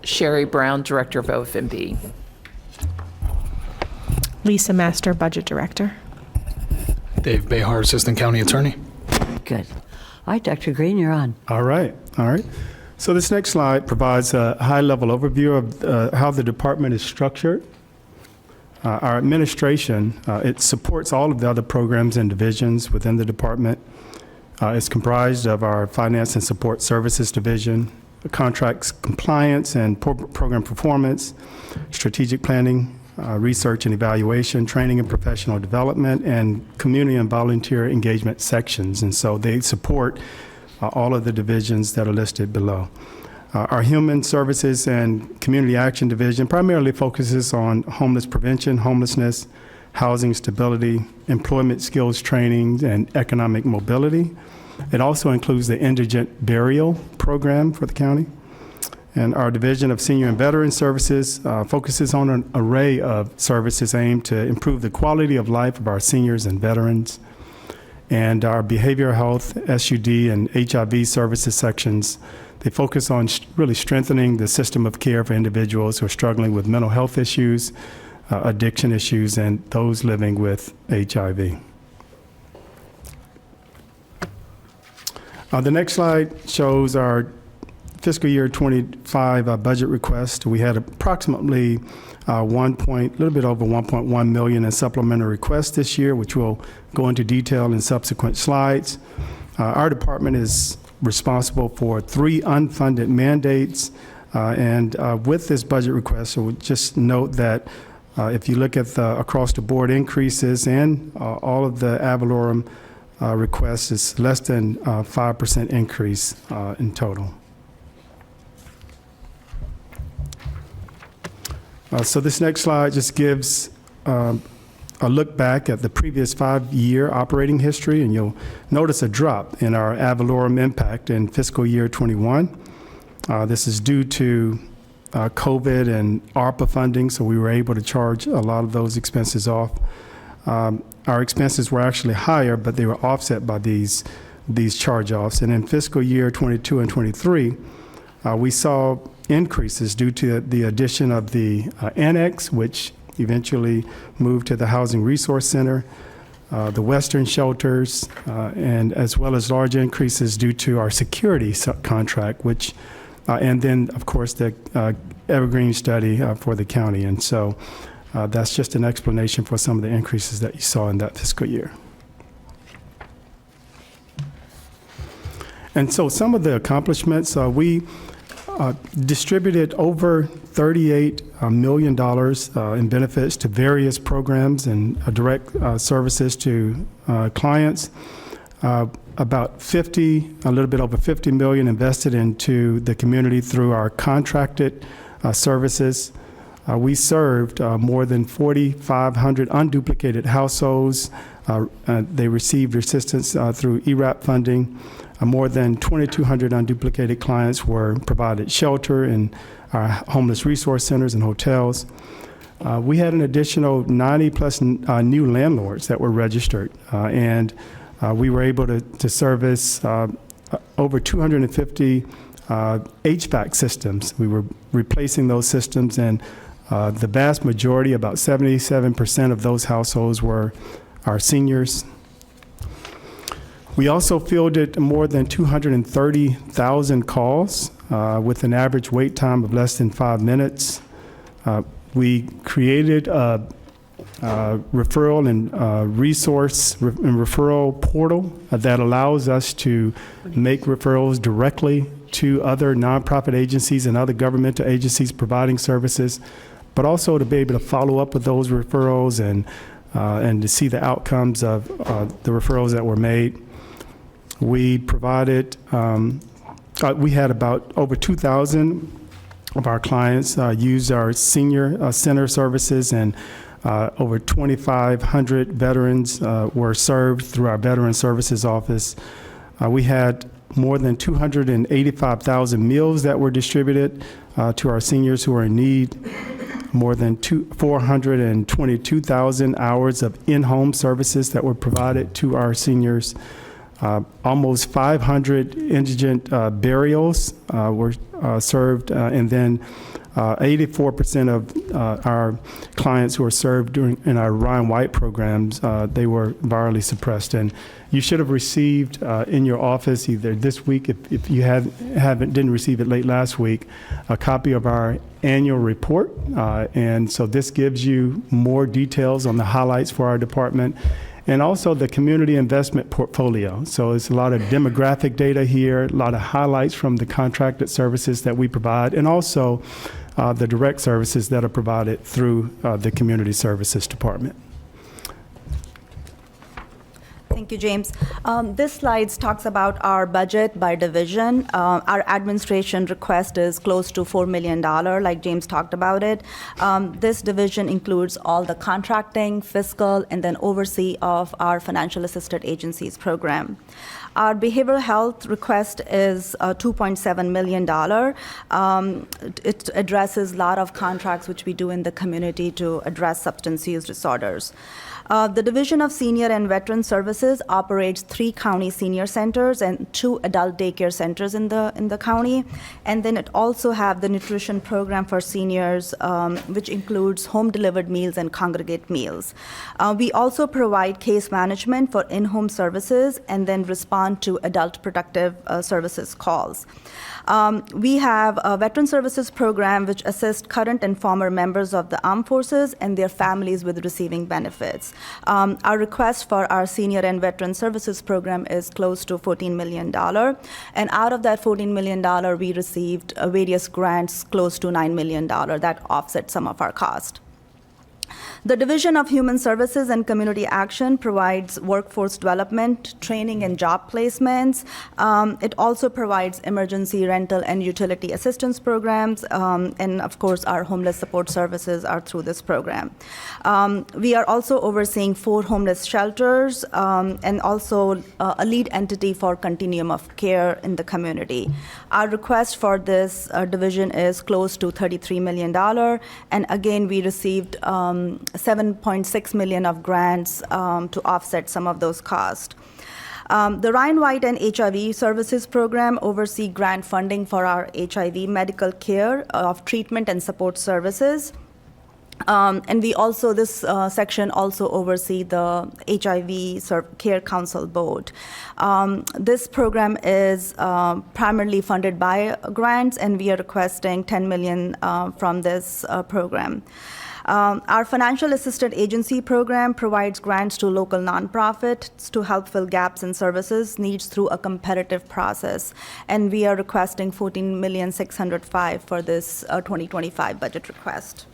S6: Sherry Brown, Director of OFMB.
S13: Lisa Master, Budget Director.
S17: Dave Behar, Assistant County Attorney.
S1: Good. All right, Dr. Green, you're on.
S14: All right. So this next slide provides a high-level overview of how the department is structured. Our administration, it supports all of the other programs and divisions within the department. It's comprised of our Finance and Support Services Division, Contracts Compliance and Program Performance, Strategic Planning, Research and Evaluation, Training and Professional Development, and Community and Volunteer Engagement sections. And so they support all of the divisions that are listed below. Our Human Services and Community Action Division primarily focuses on homeless prevention, homelessness, housing stability, employment skills training, and economic mobility. It also includes the indigent burial program for the county. And our Division of Senior and Veteran Services focuses on an array of services aimed to improve the quality of life of our seniors and veterans. And our Behavioral Health, SUD, and HIV services sections, they focus on really strengthening the system of care for individuals who are struggling with mental health issues, addiction issues and those living with HIV. The next slide shows our fiscal year 25 budget request. We had approximately a little bit over 1.1 million in supplemental requests this year, which we'll go into detail in subsequent slides. Our department is responsible for 3 unfunded mandates, and with this budget request, I would just note that if you look at the across-the-board increases and all of the ad valorem requests, it's less than 5% increase in total. So this next slide just gives a look back at the previous 5-year operating history, and you'll notice a drop in our ad valorem impact in fiscal year 21. This is due to COVID and ARPA funding, so we were able to charge a lot of those expenses off. Our expenses were actually higher, but they were offset by these charge-offs. And in fiscal year 22 and 23, we saw increases due to the addition of the annex, which eventually moved to the Housing Resource Center, the Western shelters, and as well as large increases due to our security contract, which, and then, of course, the Evergreen study for the county. And so that's just an explanation for some of the increases that you saw in that fiscal year. And so some of the accomplishments, we distributed over $38 million in benefits to various programs and direct services to clients. About a little bit over 50 million invested into the community through our contracted services. We served more than 4,500 unduplicated households. They received assistance through ERAP funding. More than 2,200 unduplicated clients were provided shelter in our homeless resource centers and hotels. We had an additional 90-plus new landlords that were registered, and we were able to service over 250 HVAC systems. We were replacing those systems, and the vast majority, about 77% of those households were our seniors. We also fielded more than 230,000 calls with an average wait time of less than 5 minutes. We created a referral and referral portal that allows us to make referrals directly to other nonprofit agencies and other governmental agencies providing services, but also to be able to follow up with those referrals and to see the outcomes of the referrals that were made. We provided, we had about over 2,000 of our clients use our senior center services, and over 2,500 veterans were served through our Veteran Services Office. We had more than 285,000 meals that were distributed to our seniors who are in need, more than 422,000 hours of in-home services that were provided to our seniors. Almost 500 indigent burials were served, and then 84% of our clients who were served in our Ryan White programs, they were virally suppressed. And you should have received in your office either this week, if you didn't receive it late last week, a copy of our annual report. And so this gives you more details on the highlights for our department, and also the community investment portfolio. So it's a lot of demographic data here, a lot of highlights from the contracted services that we provide, and also the direct services that are provided through the Community Services Department.
S15: Thank you, James. This slide talks about our budget by division. Our administration request is close to $4 million, like James talked about it. This division includes all the contracting, fiscal, and then oversee of our financial assisted agencies program. Our behavioral health request is $2.7 million. It addresses a lot of contracts which we do in the community to address substance use disorders. The Division of Senior and Veteran Services operates 3 county senior centers and 2 adult daycare centers in the county. And then it also have the nutrition program for seniors, which includes home-delivered meals and congregate meals. We also provide case management for in-home services and then respond to adult protective services calls. We have a Veteran Services program which assists current and former members of the armed forces and their families with receiving benefits. Our request for our Senior and Veteran Services program is close to $14 million. And out of that $14 million, we received various grants close to $9 million that offset some of our cost. The Division of Human Services and Community Action provides workforce development, training, and job placements. It also provides emergency rental and utility assistance programs, and of course, our homeless support services are through this program. We are also overseeing 4 homeless shelters and also a lead entity for continuum of care in the community. Our request for this division is close to $33 million, and again, we received $7.6 million of grants to offset some of those costs. The Ryan White and HIV Services Program oversee grant funding for our HIV medical care of treatment and support services. And we also, this section also oversee the HIV Care Council Board. This program is primarily funded by grants, and we are requesting $10 million from this program. Our Financial Assisted Agency program provides grants to local nonprofits to help fill gaps in services needs through a competitive process, and we are requesting $14,605,000 for this 2025 budget request.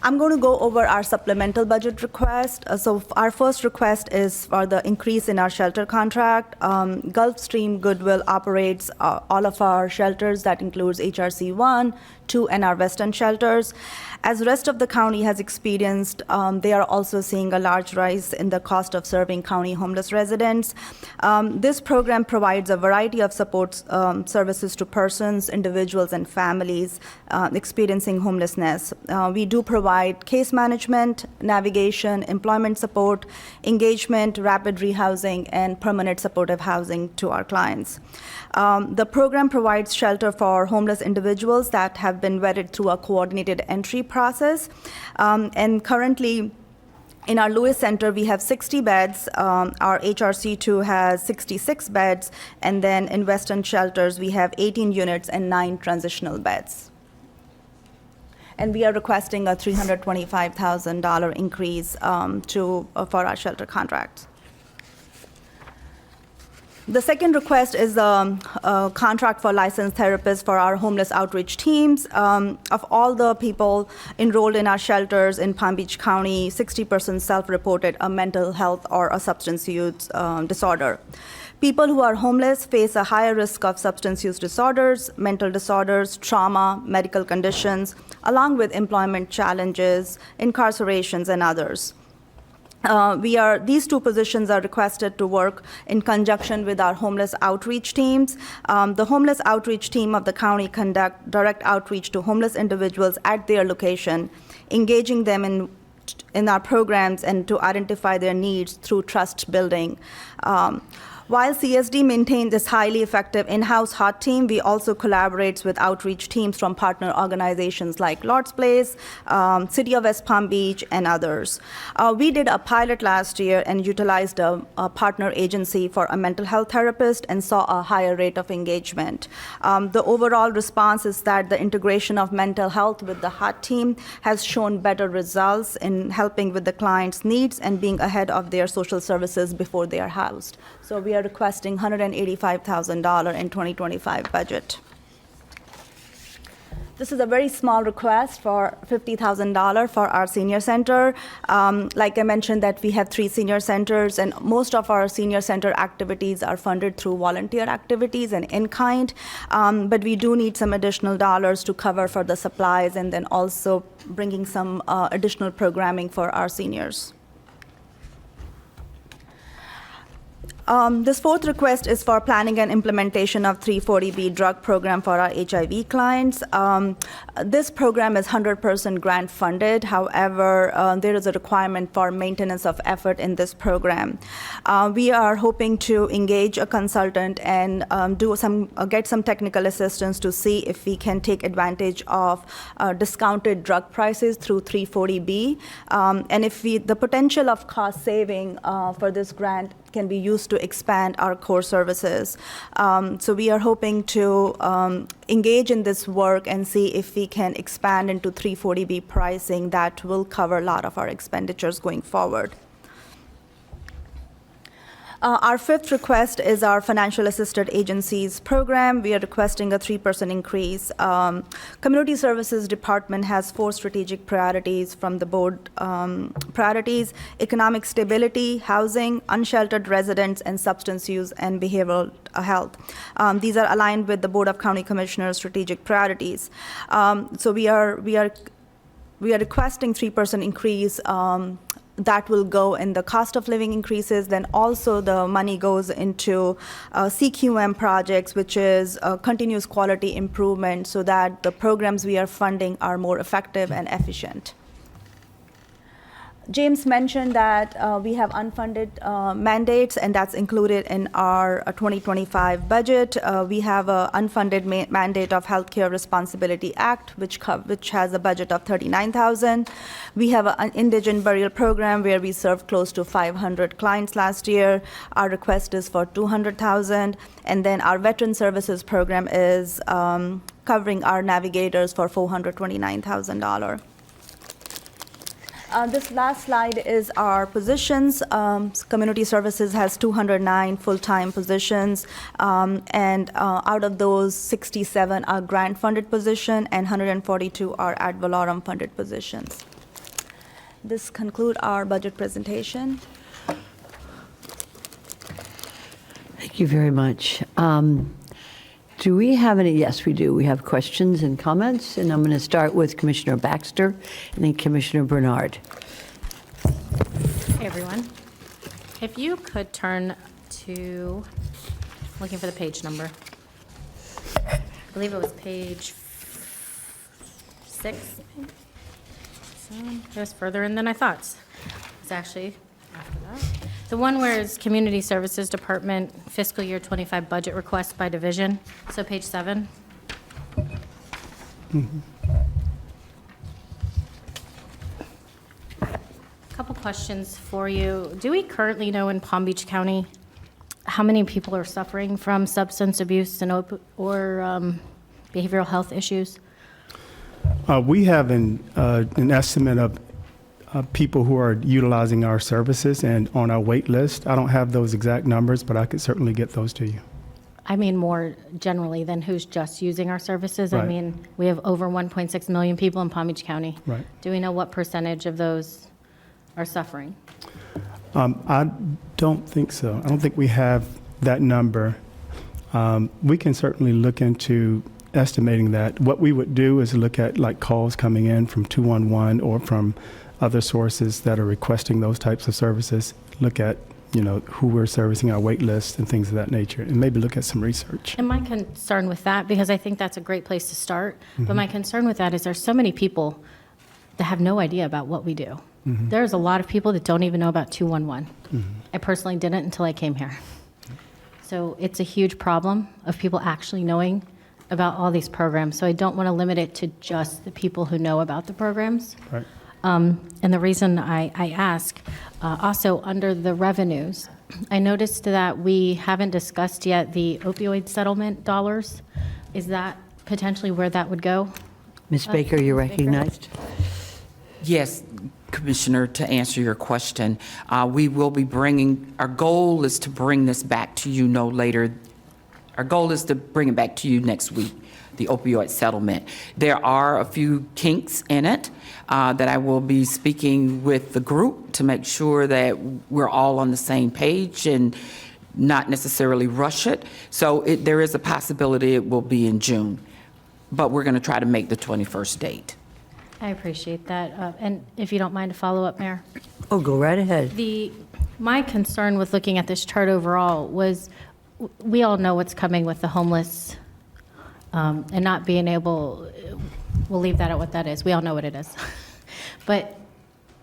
S15: I'm going to go over our supplemental budget request. So our first request is for the increase in our shelter contract. Gulfstream Goodwill operates all of our shelters. That includes HRC 1, 2, and our Western shelters. As the rest of the county has experienced, they are also seeing a large rise in the cost of serving county homeless residents. This program provides a variety of support services to persons, individuals, and families experiencing homelessness. We do provide case management, navigation, employment support, engagement, rapid rehousing, and permanent supportive housing to our clients. The program provides shelter for homeless individuals that have been vetted through a coordinated entry process. And currently, in our Lewis Center, we have 60 beds. Our HRC2 has 66 beds. And then in Western shelters, we have 18 units and 9 transitional beds. And we are requesting a $325,000 increase for our shelter contracts. The second request is a contract for licensed therapists for our homeless outreach teams. Of all the people enrolled in our shelters in Palm Beach County, 60% self-reported a mental health or a substance use disorder. People who are homeless face a higher risk of substance use disorders, mental disorders, trauma, medical conditions, along with employment challenges, incarcerations, and others. These 2 positions are requested to work in conjunction with our homeless outreach teams. The homeless outreach team of the county conduct direct outreach to homeless individuals at their location, engaging them in our programs and to identify their needs through trust building. While CSD maintains this highly effective in-house HOT team, we also collaborate with outreach teams from partner organizations like Lord's Place, City of West Palm Beach, and others. We did a pilot last year and utilized a partner agency for a mental health therapist and saw a higher rate of engagement. The overall response is that the integration of mental health with the HOT team has shown better results in helping with the client's needs and being ahead of their social services before they are housed. So we are requesting $185,000 in 2025 budget. This is a very small request for $50,000 for our senior center. Like I mentioned that we have 3 senior centers, and most of our senior center activities are funded through volunteer activities and in-kind, but we do need some additional dollars to cover for the supplies and then also bringing some additional programming for our seniors. This fourth request is for planning and implementation of 340B drug program for our HIV clients. This program is 100% grant funded. However, there is a requirement for maintenance of effort in this program. We are hoping to engage a consultant and get some technical assistance to see if we can take advantage of discounted drug prices through 340B, and if the potential of cost saving for this grant can be used to expand our core services. So we are hoping to engage in this work and see if we can expand into 340B pricing that will cover a lot of our expenditures going forward. Our fifth request is our financial assisted agencies program. We are requesting a 3% increase. Community Services Department has 4 strategic priorities from the board priorities: economic stability, housing, unsheltered residents, and substance use and behavioral health. These are aligned with the Board of County Commissioners' strategic priorities. So we are requesting 3% increase. That will go in the cost of living increases. Then also the money goes into CQM projects, which is continuous quality improvement, so that the programs we are funding are more effective and efficient. James mentioned that we have unfunded mandates, and that's included in our 2025 budget. We have an unfunded mandate of Healthcare Responsibility Act, which has a budget of $39,000. We have an indigent burial program where we served close to 500 clients last year. Our request is for $200,000. And then our Veteran Services program is covering our navigators for $429,000. This last slide is our positions. Community Services has 209 full-time positions, and out of those, 67 are grant-funded positions, and 142 are ad valorem funded positions. This concludes our budget presentation.
S1: Thank you very much. Do we have any? Yes, we do. We have questions and comments, and I'm going to start with Commissioner Baxter and then Commissioner Bernard.
S8: Hey, everyone. If you could turn to, looking for the page number. I believe it was page 6. So it was further in than I thought. It's actually after that. The one where it's Community Services Department fiscal year 25 budget request by division. So page 7. Couple questions for you. Do we currently know in Palm Beach County how many people are suffering from substance abuse and or behavioral health issues?
S14: We have an estimate of people who are utilizing our services and on our wait list. I don't have those exact numbers, but I could certainly get those to you.
S8: I mean more generally than who's just using our services.
S14: Right.
S8: I mean, we have over 1.6 million people in Palm Beach County.
S14: Right.
S8: Do we know what percentage of those are suffering?
S14: I don't think so. I don't think we have that number. We can certainly look into estimating that. What we would do is look at like calls coming in from 211 or from other sources that are requesting those types of services, look at, who we're servicing, our wait list and things of that nature, and maybe look at some research.
S8: And my concern with that, because I think that's a great place to start, but my concern with that is there's so many people that have no idea about what we do. There's a lot of people that don't even know about 211. I personally didn't until I came here. So it's a huge problem of people actually knowing about all these programs. So I don't want to limit it to just the people who know about the programs.
S14: Right.
S8: And the reason I ask, also under the revenues, I noticed that we haven't discussed yet the opioid settlement dollars. Is that potentially where that would go?
S1: Ms. Baker, you're recognized.
S6: Yes, Commissioner, to answer your question, we will be bringing, our goal is to bring this back to you no later. Our goal is to bring it back to you next week, the opioid settlement. There are a few kinks in it that I will be speaking with the group to make sure that we're all on the same page and not necessarily rush it. So there is a possibility it will be in June, but we're going to try to make the 21st date.
S8: I appreciate that. And if you don't mind a follow-up, Mayor?
S1: Oh, go right ahead.
S8: My concern with looking at this chart overall was, we all know what's coming with the homeless, and not being able, we'll leave that at what that is. We all know what it is. But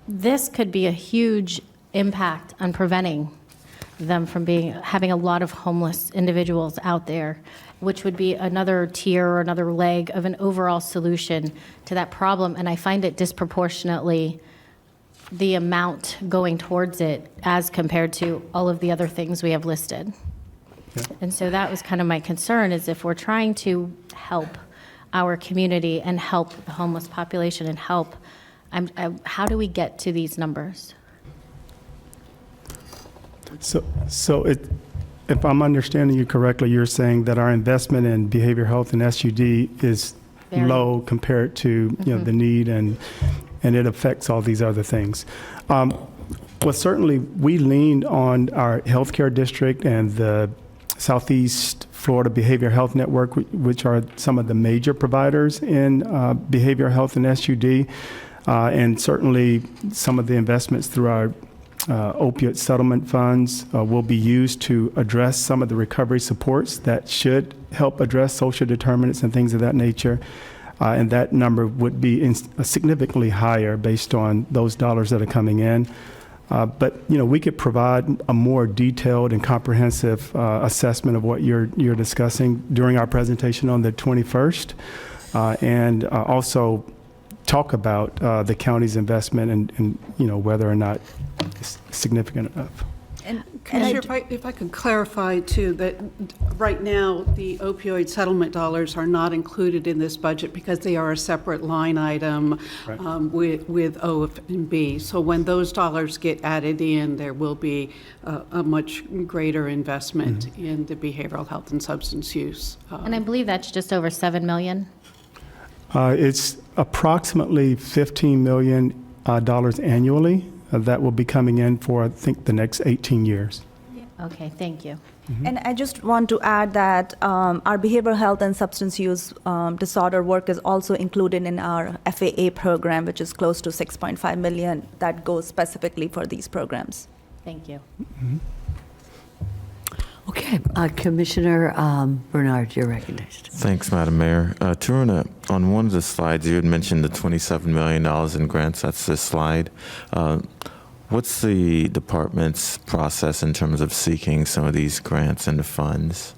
S8: this could be a huge impact on preventing them from having a lot of homeless individuals out there, which would be another tier or another leg of an overall solution to that problem. And I find it disproportionately the amount going towards it as compared to all of the other things we have listed. And so that was kind of my concern, is if we're trying to help our community and help the homeless population and help, how do we get to these numbers?
S14: If I'm understanding you correctly, you're saying that our investment in behavioral health and SUD is low compared to the need, and it affects all these other things. Well, certainly we leaned on our healthcare district and the Southeast Florida Behavioral Health Network, which are some of the major providers in behavioral health and SUD, and certainly some of the investments through our opioid settlement funds will be used to address some of the recovery supports that should help address social determinants and things of that nature. And that number would be significantly higher based on those dollars that are coming in. But we could provide a more detailed and comprehensive assessment of what you're discussing during our presentation on the 21st, and also talk about the county's investment and whether or not it's significant enough.
S16: Commissioner, if I could clarify too, that right now the opioid settlement dollars are not included in this budget because they are a separate line item with O and B. So when those dollars get added in, there will be a much greater investment in the behavioral health and substance use.
S8: And I believe that's just over $7 million.
S14: It's approximately $15 million annually. That will be coming in for, I think, the next 18 years.
S8: Okay, thank you.
S15: And I just want to add that our behavioral health and substance use disorder work is also included in our FAA program, which is close to $6.5 million that goes specifically for these programs.
S8: Thank you.
S1: Okay, Commissioner Bernard, you're recognized.
S3: Thanks, Madam Mayor. Taruna, on one of the slides, you had mentioned the $27 million in grants. That's this slide. What's the department's process in terms of seeking some of these grants and the funds?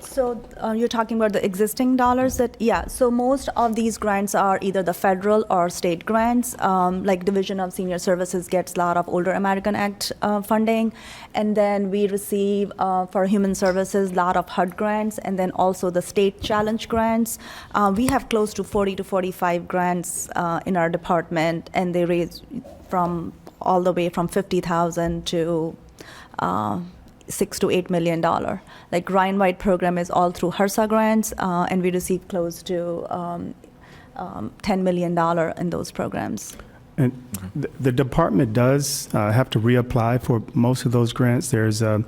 S15: So you're talking about the existing dollars so most of these grants are either the federal or state grants. Like Division of Senior Services gets a lot of Older American Act funding. And then we receive for Human Services a lot of HUD grants, and then also the state challenge grants. We have close to 40 to 45 grants in our department, and they range from all the way from $50,000 to $6 to $8 million. Like Ryan White program is all through HRSA grants, and we receive close to $10 million in those programs.
S14: And the department does have to reapply for most of those grants. There's an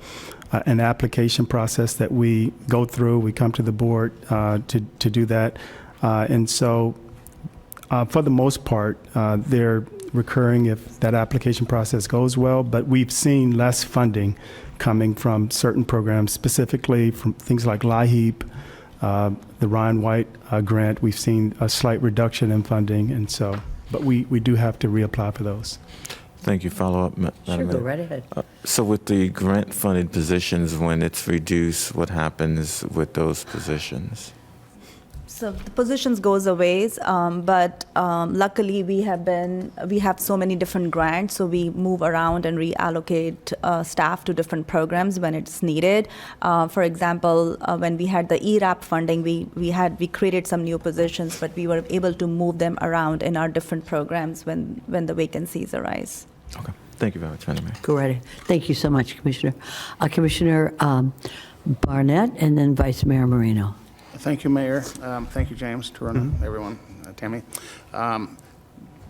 S14: application process that we go through. We come to the board to do that. And so for the most part, they're recurring if that application process goes well, but we've seen less funding coming from certain programs, specifically from things like LIHEAP, the Ryan White grant. We've seen a slight reduction in funding, and so, but we do have to reapply for those.
S3: Thank you. Follow up, Madam
S1: Sure,
S3: Mayor.
S1: go right ahead.
S3: So with the grant-funded positions, when it's reduced, what happens with those positions?
S15: So the positions goes away, but luckily we have so many different grants, so we move around and reallocate staff to different programs when it's needed. For example, when we had the ERAP funding, we created some new positions, but we were able to move them around in our different programs when the vacancies arise.
S3: Okay. Thank you very much, Madam Mayor.
S1: Go right ahead. Thank you so much, Commissioner. Commissioner Barnett, and then Vice Mayor Marino.
S12: Thank you, Mayor. Thank you, James, Taruna, everyone, Tammy.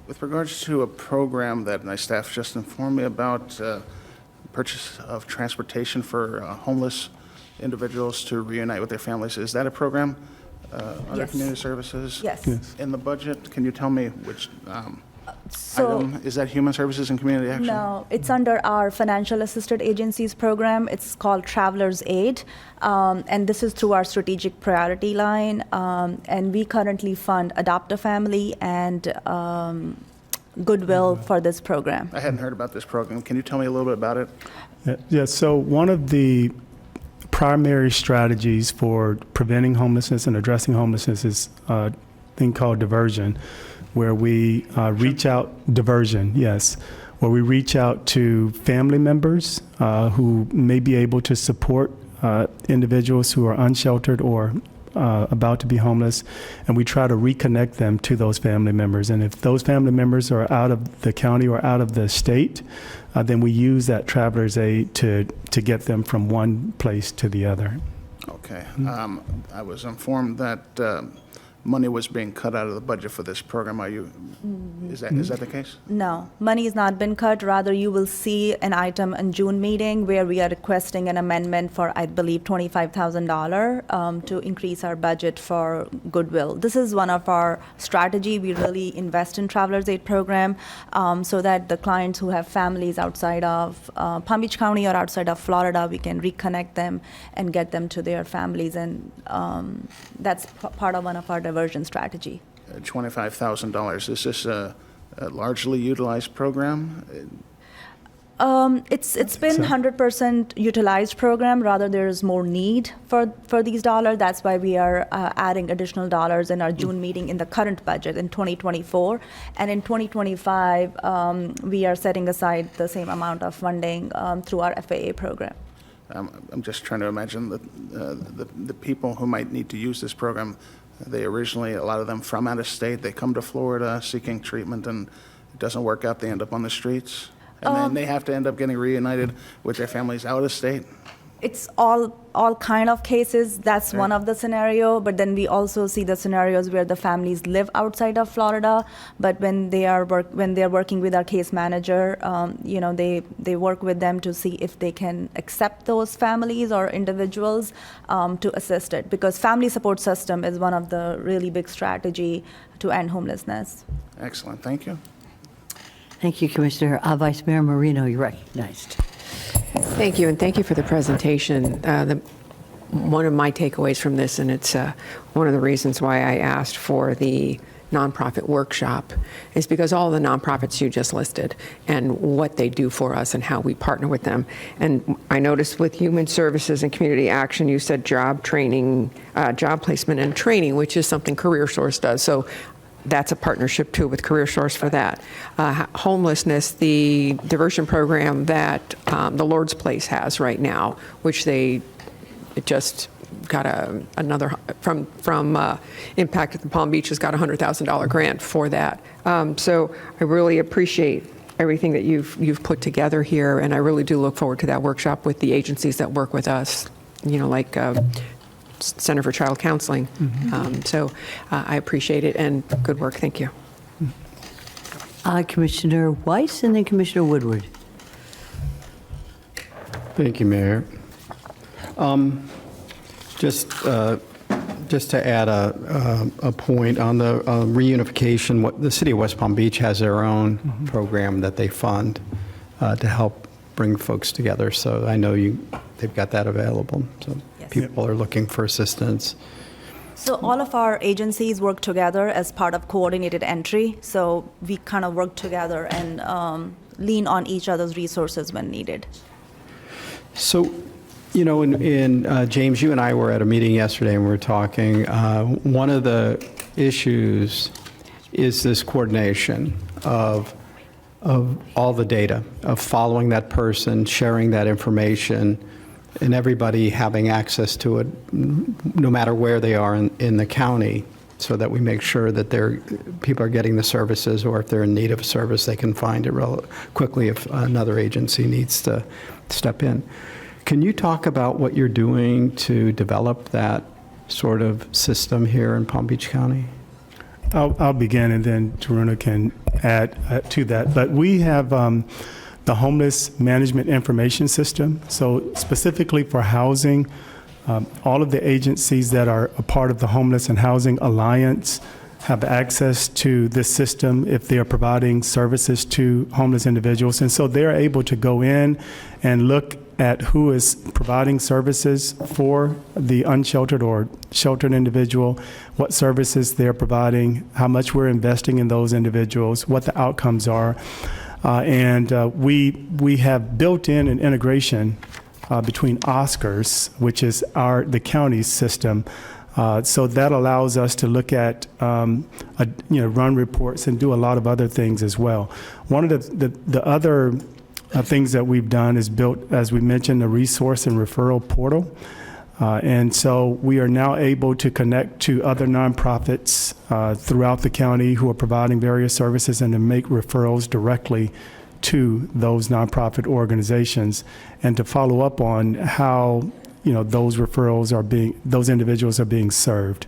S12: With regards to a program that my staff just informed me about, purchase of transportation for homeless individuals to reunite with their families, is that a program under
S15: Yes.
S12: Community Services?
S15: Yes.
S14: Yes.
S12: In the budget, can you tell me which item? Is that Human Services and Community Action?
S15: No, it's under our Financial Assisted Agencies program. It's called Travelers Aid, and this is through our strategic priority line. And we currently fund Adopt a Family and Goodwill for this program.
S12: I hadn't heard about this program. Can you tell me a little bit about it?
S14: Yeah, so one of the primary strategies for preventing homelessness and addressing homelessness is a thing called diversion, where we reach out, diversion, yes, where we reach out to family members who may be able to support individuals who are unsheltered or about to be homeless, and we try to reconnect them to those family members. And if those family members are out of the county or out of the state, then we use that Traveler's Aid to get them from one place to the other.
S12: Okay. I was informed that money was being cut out of the budget for this program. Is that the case?
S15: No, money has not been cut. Rather, you will see an item in June meeting where we are requesting an amendment for, I believe, $25,000 to increase our budget for Goodwill. This is one of our strategy. We really invest in Travelers Aid program so that the clients who have families outside of Palm Beach County or outside of Florida, we can reconnect them and get them to their families. And that's part of one of our diversion strategy.
S12: $25,000. Is this a largely utilized program?
S15: It's been 100% utilized program. Rather, there is more need for these dollars. That's why we are adding additional dollars in our June meeting in the current budget in 2024. And in 2025, we are setting aside the same amount of funding through our FAA program.
S12: I'm just trying to imagine the people who might need to use this program. They originally, a lot of them from out of state, they come to Florida seeking treatment, and it doesn't work out. They end up on the streets, and then they have to end up getting reunited with their families out of state.
S15: It's all kind of cases. That's one of the scenario. But then we also see the scenarios where the families live outside of Florida, but when they are working with our case manager, they work with them to see if they can accept those families or individuals to assist it, because family support system is one of the really big strategy to end homelessness.
S12: Excellent. Thank you.
S1: Thank you, Commissioner. Vice Mayor Marino, you're recognized.
S4: Thank you, and thank you for the presentation. One of my takeaways from this, and it's one of the reasons why I asked for the nonprofit workshop, is because all the nonprofits you just listed and what they do for us and how we partner with them. And I noticed with Human Services and Community Action, you said job training, job placement and training, which is something CareerSource does. So that's a partnership too with CareerSource for that. Homelessness, the diversion program that the Lord's Place has right now, which they just got another from Impact at the Palm Beach has got a $100,000 grant for that. So I really appreciate everything that you've put together here, and I really do look forward to that workshop with the agencies that work with us, like Center for Child Counseling. So I appreciate it, and good work. Thank you.
S1: Commissioner Weiss and then Commissioner Woodward.
S5: Thank you, Mayor. Just to add a point on the reunification, the city of West Palm Beach has their own program that they fund to help bring folks together. So I know they've got that available. So people are looking for assistance.
S15: So all of our agencies work together as part of coordinated entry. So we kind of work together and lean on each other's resources when needed.
S5: So, James, you and I were at a meeting yesterday and we were talking. One of the issues is this coordination of all the data, of following that person, sharing that information, and everybody having access to it, no matter where they are in the county, so that we make sure that people are getting the services, or if they're in need of a service, they can find it quickly if another agency needs to step in. Can you talk about what you're doing to develop that sort of system here in Palm Beach County?
S14: I'll begin, and then Taruna can add to that. But we have the Homeless Management Information System. So specifically for housing, all of the agencies that are a part of the Homeless and Housing Alliance have access to this system if they are providing services to homeless individuals. And so they're able to go in and look at who is providing services for the unsheltered or sheltered individual, what services they're providing, how much we're investing in those individuals, what the outcomes are. We have built in an integration between Oscars, which is the county's system. So that allows us to look at, run reports and do a lot of other things as well. One of the other things that we've done is built, as we mentioned, a resource and referral portal. And so we are now able to connect to other nonprofits throughout the county who are providing various services and to make referrals directly to those nonprofit organizations and to follow up on how those those individuals are being served.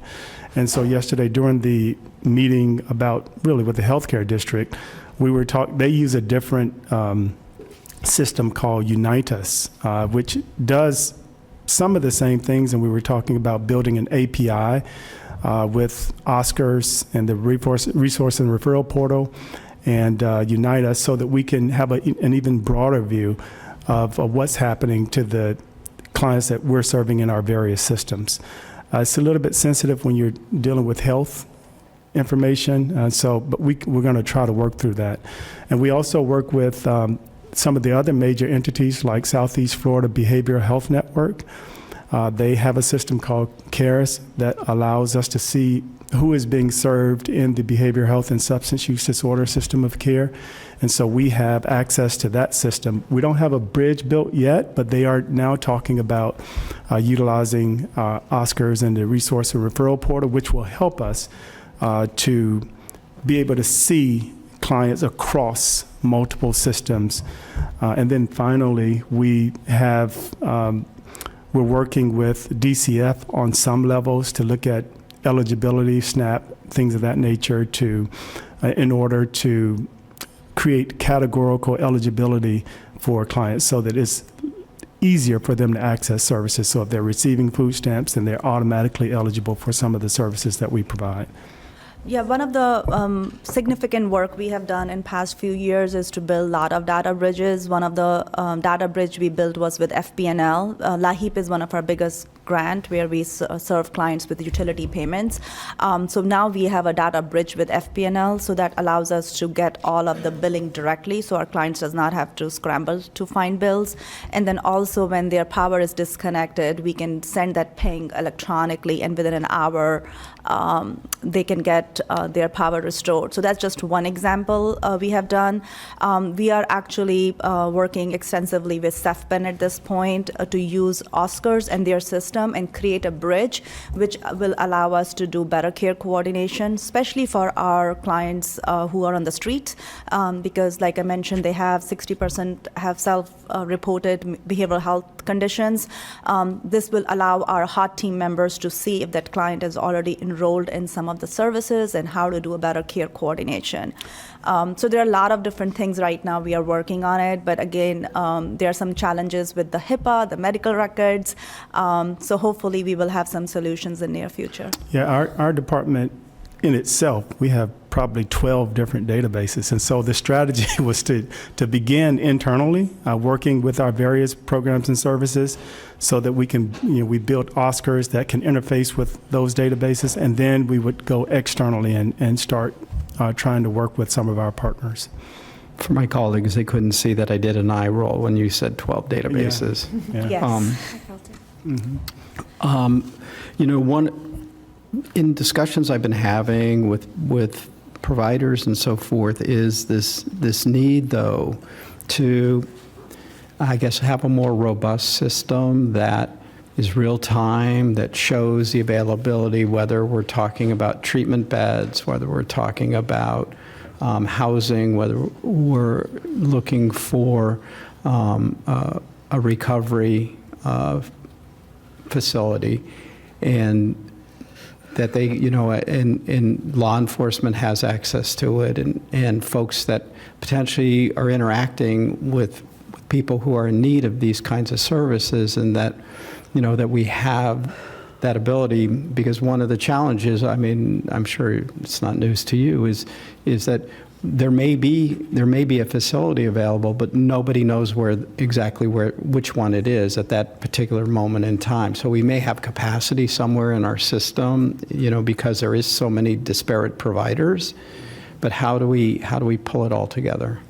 S14: And so yesterday during the meeting about really with the healthcare district, they use a different system called Unite Us, which does some of the same things, and we were talking about building an API with Oscars and the resource and referral portal and Unite Us so that we can have an even broader view of what's happening to the clients that we're serving in our various systems. It's a little bit sensitive when you're dealing with health information, but we're going to try to work through that. And we also work with some of the other major entities like Southeast Florida Behavioral Health Network. They have a system called CARES that allows us to see who is being served in the behavioral health and substance use disorder system of care. And so we have access to that system. We don't have a bridge built yet, but they are now talking about utilizing Oscars and the resource and referral portal, which will help us to be able to see clients across multiple systems. And then finally, we're working with DCF on some levels to look at eligibility, SNAP, things of that nature in order to create categorical eligibility for clients so that it's easier for them to access services. So if they're receiving food stamps, then they're automatically eligible for some of the services that we provide.
S15: Yeah, one of the significant work we have done in past few years is to build a lot of data bridges. One of the data bridge we built was with FP&L. LAHEAP is one of our biggest grant where we serve clients with utility payments. So now we have a data bridge with FP&L, so that allows us to get all of the billing directly, so our clients does not have to scramble to find bills. And then also when their power is disconnected, we can send that ping electronically, and within an hour, they can get their power restored. So that's just one example we have done. We are actually working extensively with CEFPEN at this point to use Oscars and their system and create a bridge which will allow us to do better care coordination, especially for our clients who are on the streets, because like I mentioned, they have 60% have self-reported behavioral health conditions. This will allow our HOT team members to see if that client is already enrolled in some of the services and how to do a better care coordination. So there are a lot of different things right now. We are working on it, but again, there are some challenges with the HIPAA, the medical records. So hopefully we will have some solutions in the near future.
S14: Yeah, our department in itself, we have probably 12 different databases. And so the strategy was to begin internally, working with our various programs and services so that we can, we built Oscars that can interface with those databases, and then we would go externally and start trying to work with some of our partners.
S5: For my colleagues, they couldn't see that I did an eye roll when you said 12 databases.
S14: Yeah.
S15: Yes, I felt it.
S5: In discussions I've been having with providers and so forth is this need, though, to, I guess, have a more robust system that is real time, that shows the availability, whether we're talking about treatment beds, whether we're talking about housing, whether we're looking for a recovery facility, and that they, and law enforcement has access to it, and folks that potentially are interacting with people who are in need of these kinds of services, and that, that we have that ability, because one of the challenges, I mean, I'm sure it's not news to you, is that there may be a facility available, but nobody knows which one it is at that particular moment in time. So we may have capacity somewhere in our system, because there is so many disparate providers. But how do we pull it all together?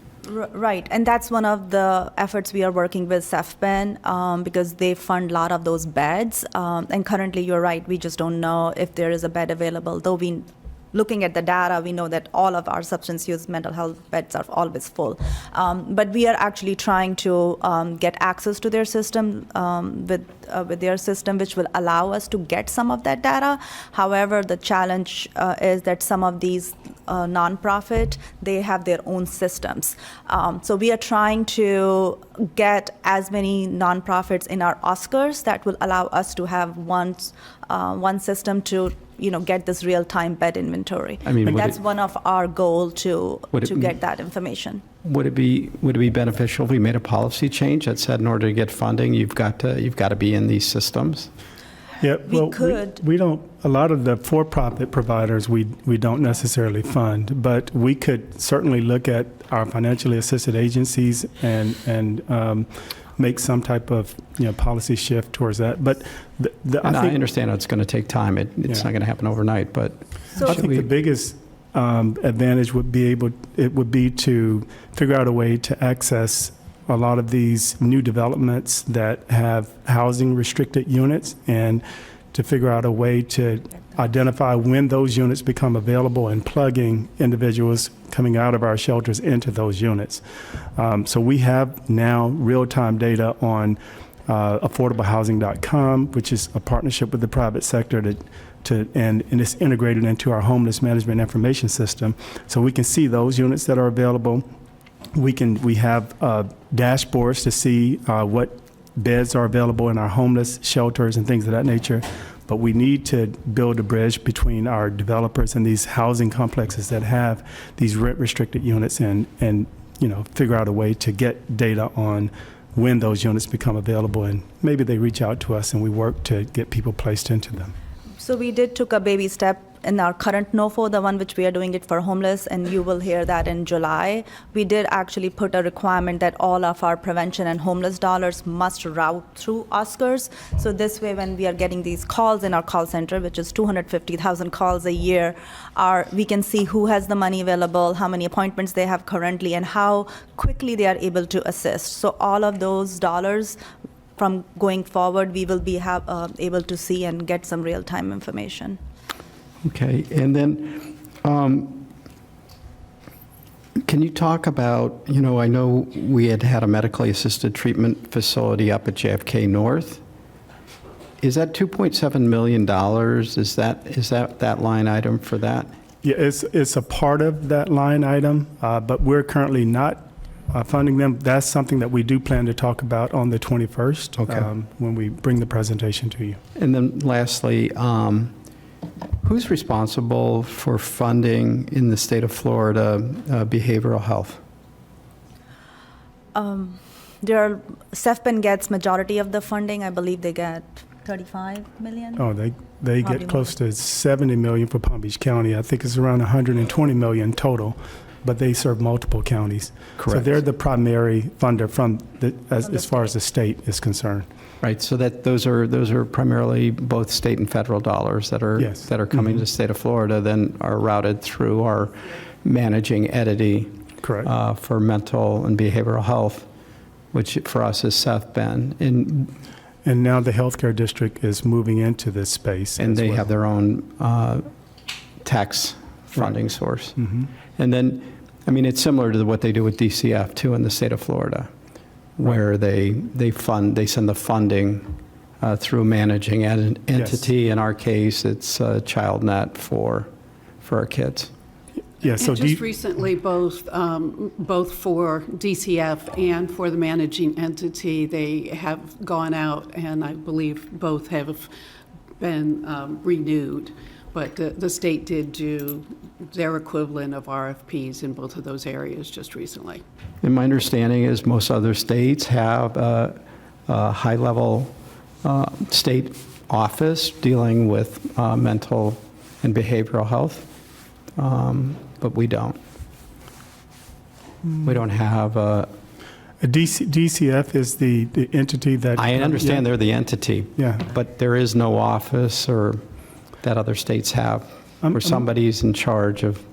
S15: Right, and that's one of the efforts we are working with CEFPEN, because they fund a lot of those beds. And currently, you're right, we just don't know if there is a bed available, though looking at the data, we know that all of our substance use mental health beds are always full. But we are actually trying to get access to their system with their system, which will allow us to get some of that data. However, the challenge is that some of these nonprofit, they have their own systems. So we are trying to get as many nonprofits in our Oscars that will allow us to have one system to get this real-time bed inventory.
S5: I mean,
S15: but that's one of our goal to get that information.
S5: Would it be beneficial if we made a policy change that said in order to get funding, you've got to be in these systems?
S14: Yeah, well, we don't. A lot of the for-profit providers we don't necessarily fund, but we could certainly look at our financially assisted agencies and make some type of policy shift towards that. But I
S5: understand it's going to take time. It's not going to happen overnight. But
S14: I think the biggest advantage would be to figure out a way to access a lot of these new developments that have housing restricted units, and to figure out a way to identify when those units become available and plugging individuals coming out of our shelters into those units. So we have now real-time data on affordablehousing.com, which is a partnership with the private sector and it's integrated into our homeless management information system. So we can see those units that are available. We have dashboards to see what beds are available in our homeless shelters and things of that nature. But we need to build a bridge between our developers and these housing complexes that have these rent-restricted units, and figure out a way to get data on when those units become available, and maybe they reach out to us and we work to get people placed into them.
S15: So we took a baby step in our current NOFO, the one which we are doing it for homeless, and you will hear that in July. We did actually put a requirement that all of our prevention and homeless dollars must route through Oscars. So this way, when we are getting these calls in our call center, which is 250,000 calls a year, we can see who has the money available, how many appointments they have currently, and how quickly they are able to assist. So all of those dollars from going forward, we will be able to see and get some real-time information.
S5: Okay, and then can you talk about, I know we had a medically assisted treatment facility up at JFK North. Is that $2.7 million? Is that line item for that?
S14: Yeah, it's a part of that line item, but we're currently not funding them. That's something that we do plan to talk about on the 21st when we bring the presentation to you.
S5: And then lastly, who's responsible for funding in the state of Florida behavioral health?
S15: CEFPEN gets majority of the funding. I believe they get 35 million.
S14: Oh, they get close to 70 million for Palm Beach County. I think it's around 120 million total, but they serve multiple counties.
S5: Correct.
S14: So they're the primary funder as far as the state is concerned.
S5: Right. So those are primarily both state and federal dollars that are coming to the state of Florida, then are routed through our managing entity.
S14: Correct.
S5: For mental and behavioral health, which for us is CEFPEN.
S14: And now the healthcare district is moving into this space.
S5: And they have their own tax funding source.
S14: Mm-hmm.
S5: And then, it's similar to what they do with DCF too in the state of Florida, where they send the funding through managing entity.
S14: Yes.
S5: In our case, it's ChildNet for our kids.
S14: Yeah, so
S16: and just recently, both for DCF and for the managing entity, they have gone out, and I believe both have been renewed. But the state did do their equivalent of RFPs in both of those areas just recently.
S5: And my understanding is most other states have high-level state office dealing with mental and behavioral health, but we don't. We don't have a...
S14: DCF is the entity that...
S5: I understand
S14: yeah.
S5: they're the entity,
S14: Yeah.
S5: but there is no office or that other states have where somebody's in charge of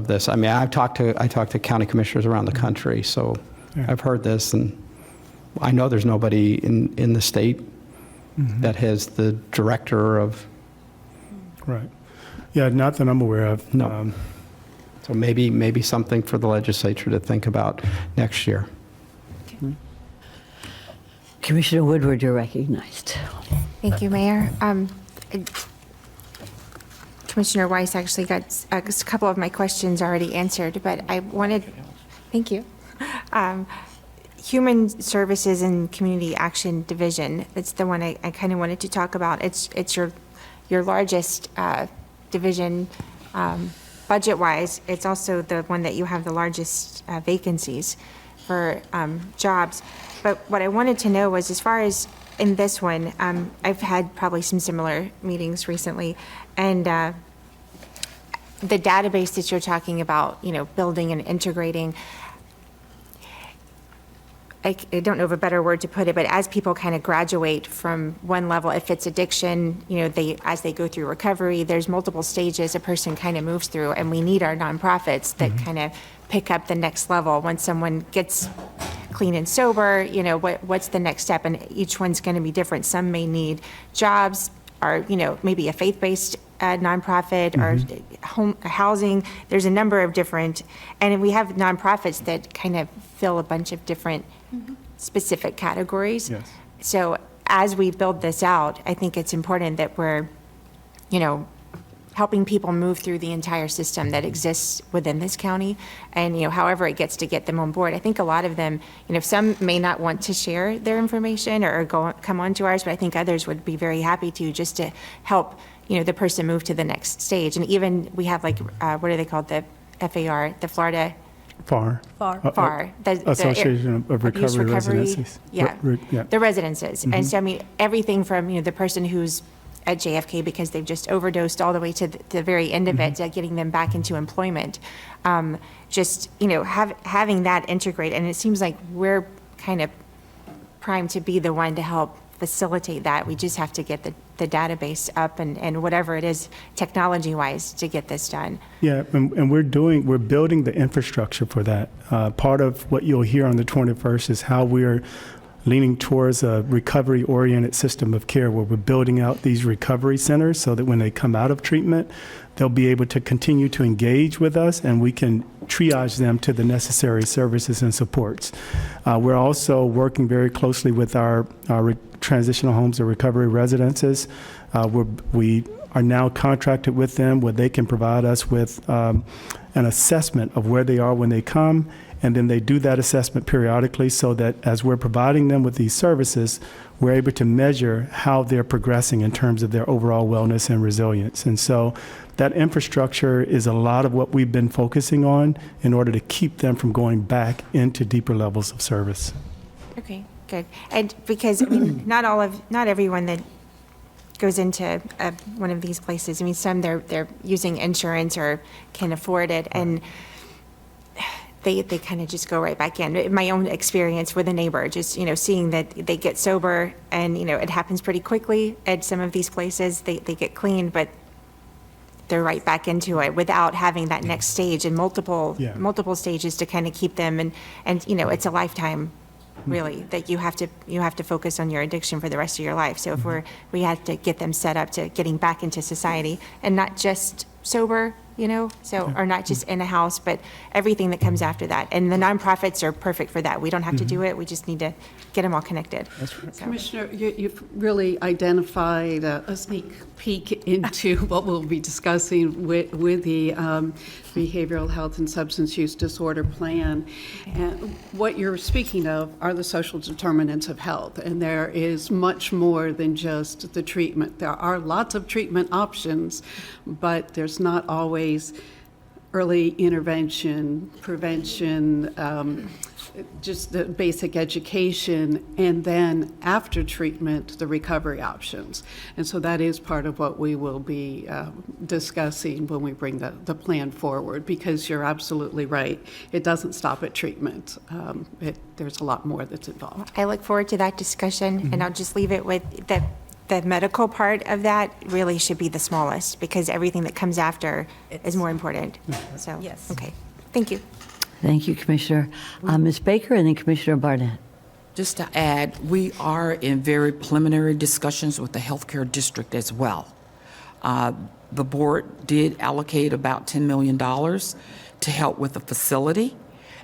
S5: this. I mean, I talked to county commissioners around the country, so
S14: Yeah.
S5: I've heard this, and I know there's nobody in the state that has the director of...
S14: Right. Yeah, not that I'm aware of.
S5: No. So maybe something for the legislature to think about next year.
S1: Commissioner Woodward, you're recognized.
S13: Thank you, Mayor. Commissioner Weiss actually got a couple of my questions already answered, but I wanted, thank you. Human Services and Community Action Division, that's the one I kind of wanted to talk about. It's your largest division budget-wise. It's also the one that you have the largest vacancies for jobs. But what I wanted to know was, as far as in this one, I've had probably some similar meetings recently, and the database that you're talking about, building and integrating, I don't know of a better word to put it, but as people kind of graduate from one level, if it's addiction, as they go through recovery, there's multiple stages a person kind of moves through, and we need our nonprofits that kind of pick up the next level. Once someone gets clean and sober, what's the next step? And each one's going to be different. Some may need jobs, or maybe a faith-based nonprofit, or home housing. There's a number of different, and we have nonprofits that kind of fill a bunch of different specific categories.
S14: Yes.
S13: So as we build this out, I think it's important that we're, helping people move through the entire system that exists within this county, and however it gets to get them on board. I think a lot of them, some may not want to share their information or come onto ours, but I think others would be very happy to, just to help the person move to the next stage. And even we have what are they called, the FAR, the Florida
S14: FAR.
S13: the
S14: Association of
S13: Abuse
S14: Recovery
S13: Recovery,
S14: Residences.
S13: yeah,
S14: Yeah.
S13: the residences. And so, I mean, everything from, the person who's at JFK because they've just overdosed, all the way to the very end of it, getting them back into employment. Just, having that integrate, and it seems like we're kind of primed to be the one to help facilitate that. We just have to get the database up and whatever it is technology-wise to get this done.
S14: Yeah, and we're building the infrastructure for that. Part of what you'll hear on the 21st is how we're leaning towards a recovery-oriented system of care, where we're building out these recovery centers so that when they come out of treatment, they'll be able to continue to engage with us, and we can triage them to the necessary services and supports. We're also working very closely with our transitional homes or recovery residences. We are now contracted with them, where they can provide us with an assessment of where they are when they come, and then they do that assessment periodically, so that as we're providing them with these services, we're able to measure how they're progressing in terms of their overall wellness and resilience. And so that infrastructure is a lot of what we've been focusing on in order to keep them from going back into deeper levels of service.
S13: Okay, good. And because, I mean, not everyone that goes into one of these places, I mean, some they're using insurance or can afford it, and they kind of just go right back in. My own experience with a neighbor, just, seeing that they get sober, and, it happens pretty quickly at some of these places. They get clean, but they're right back into it without having that next stage and multiple stages to kind of keep them. And it's a lifetime, really, that you have to focus on your addiction for the rest of your life. So if we have to get them set up to getting back into society, and not just sober, or not just in a house, but everything that comes after that. And the nonprofits are perfect for that. We don't have to do it. We just need to get them all connected.
S14: That's right.
S13: So.
S16: Commissioner, you've really identified a sneak peek into what we'll be discussing with the Behavioral Health and Substance Use Disorder Plan. And what you're speaking of are the social determinants of health, and there is much more than just the treatment. There are lots of treatment options, but there's not always early intervention, prevention, just the basic education, and then after treatment, the recovery options. And so that is part of what we will be discussing when we bring the plan forward, because you're absolutely right. It doesn't stop at treatment. There's a lot more that's involved.
S13: I look forward to that discussion, and I'll just leave it with the medical part of that really should be the smallest, because everything that comes after is more important. So,
S15: Yes.
S13: okay. Thank you.
S1: Thank you, Commissioner. Ms. Baker and then Commissioner Barnett.
S6: Just to add, we are in very preliminary discussions with the healthcare district as well. The board did allocate about $10 million to help with the facility,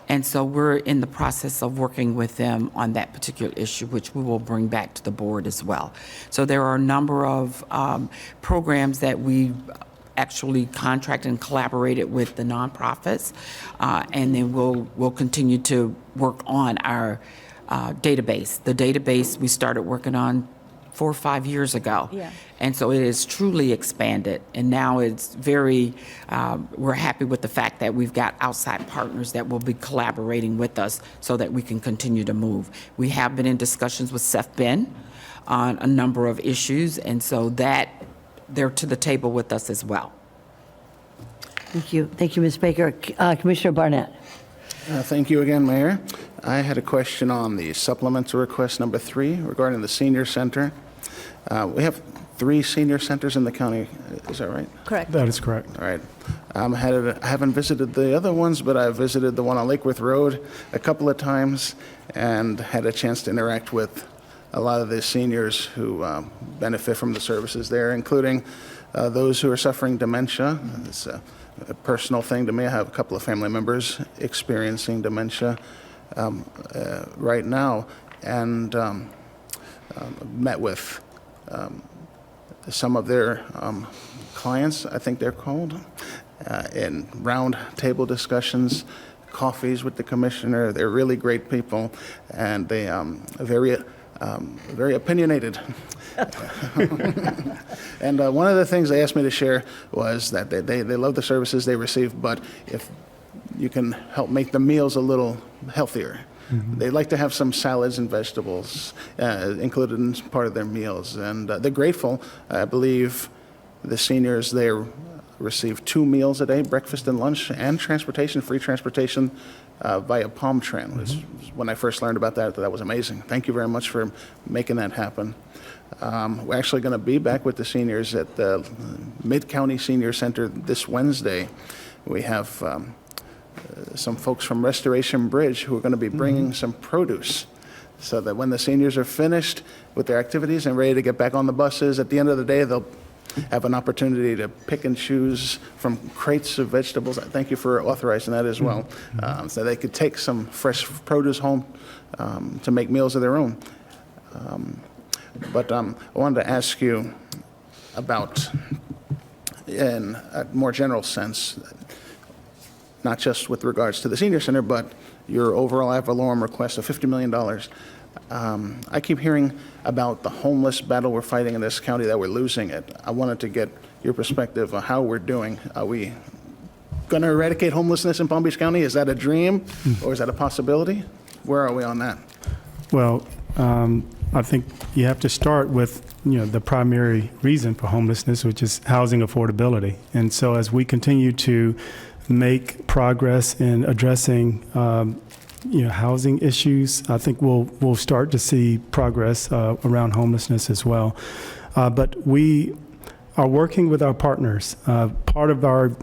S6: and so we're in the process of working with them on that particular issue, which we will bring back to the board as well. So there are a number of programs that we actually contracted and collaborated with the nonprofits, and then we'll continue to work on our database. The database we started working on 4 or 5 years ago.
S15: Yeah.
S6: And so it is truly expanded, and now it's very, we're happy with the fact that we've got outside partners that will be collaborating with us so that we can continue to move. We have been in discussions with Seth Ben on a number of issues, and so that they're to the table with us as well.
S1: Thank you. Thank you, Ms. Baker. Commissioner Barnett.
S12: Thank you again, Mayor. I had a question on the supplemental request number 3 regarding the senior center. We have 3 senior centers in the county. Is that right?
S15: Correct.
S14: That is correct.
S12: All right. I haven't visited the other ones, but I visited the one on Lakeworth Road a couple of times and had a chance to interact with a lot of the seniors who benefit from the services there, including those who are suffering dementia. It's a personal thing to me. I have a couple of family members experiencing dementia right now, and met with some of their clients, I think they're called, in round table discussions, coffees with the commissioner. They're really great people, and they are very opinionated. And one of the things they asked me to share was that they love the services they receive, but if you can help make the meals a little healthier. They like to have some salads and vegetables included in part of their meals. And they're grateful. I believe the seniors there receive 2 meals a day, breakfast and lunch, and transportation, free transportation via Palm Tran. When I first learned about that, that was amazing. Thank you very much for making that happen. We're actually going to be back with the seniors at the Mid-County Senior Center this Wednesday. We have some folks from Restoration Bridge who are going to be bringing some produce so that when the seniors are finished with their activities and ready to get back on the buses, at the end of the day, they'll have an opportunity to pick and choose from crates of vegetables. Thank you for authorizing that as well. So they could take some fresh produce home to make meals of their own. But I wanted to ask you about, in a more general sense, not just with regards to the senior center, but your overall ad valorem request of $50 million. I keep hearing about the homeless battle we're fighting in this county, that we're losing it. I wanted to get your perspective on how we're doing. Are we going to eradicate homelessness in Palm Beach County? Is that a dream, or is that a possibility? Where are we on that?
S14: Well, I think you have to start with, the primary reason for homelessness, which is housing affordability. And so as we continue to make progress in addressing housing issues, I think we'll start to see progress around homelessness as well. But we are working with our partners. Part of our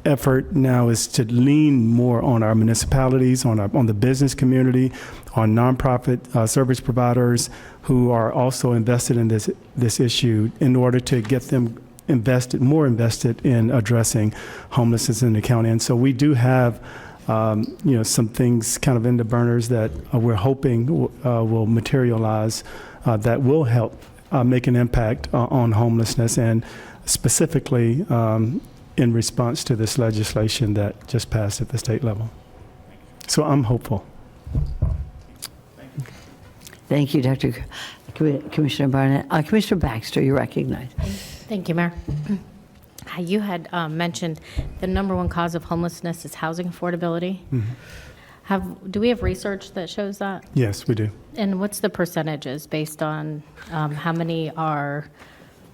S14: effort now is to lean more on our municipalities, on the business community, on nonprofit service providers who are also invested in this issue, in order to get them more invested in addressing homelessness in the county. And so we do have some things kind of in the burners that we're hoping will materialize that will help make an impact on homelessness, and specifically in response to this legislation that just passed at the state level. So I'm hopeful.
S1: Thank you, Commissioner Barnett. Commissioner Baxter, you're recognized.
S8: Thank you, Mayor. You had mentioned the number one cause of homelessness is housing affordability. Do we have research that shows that?
S14: Yes, we do.
S8: And what's the percentages based on how many are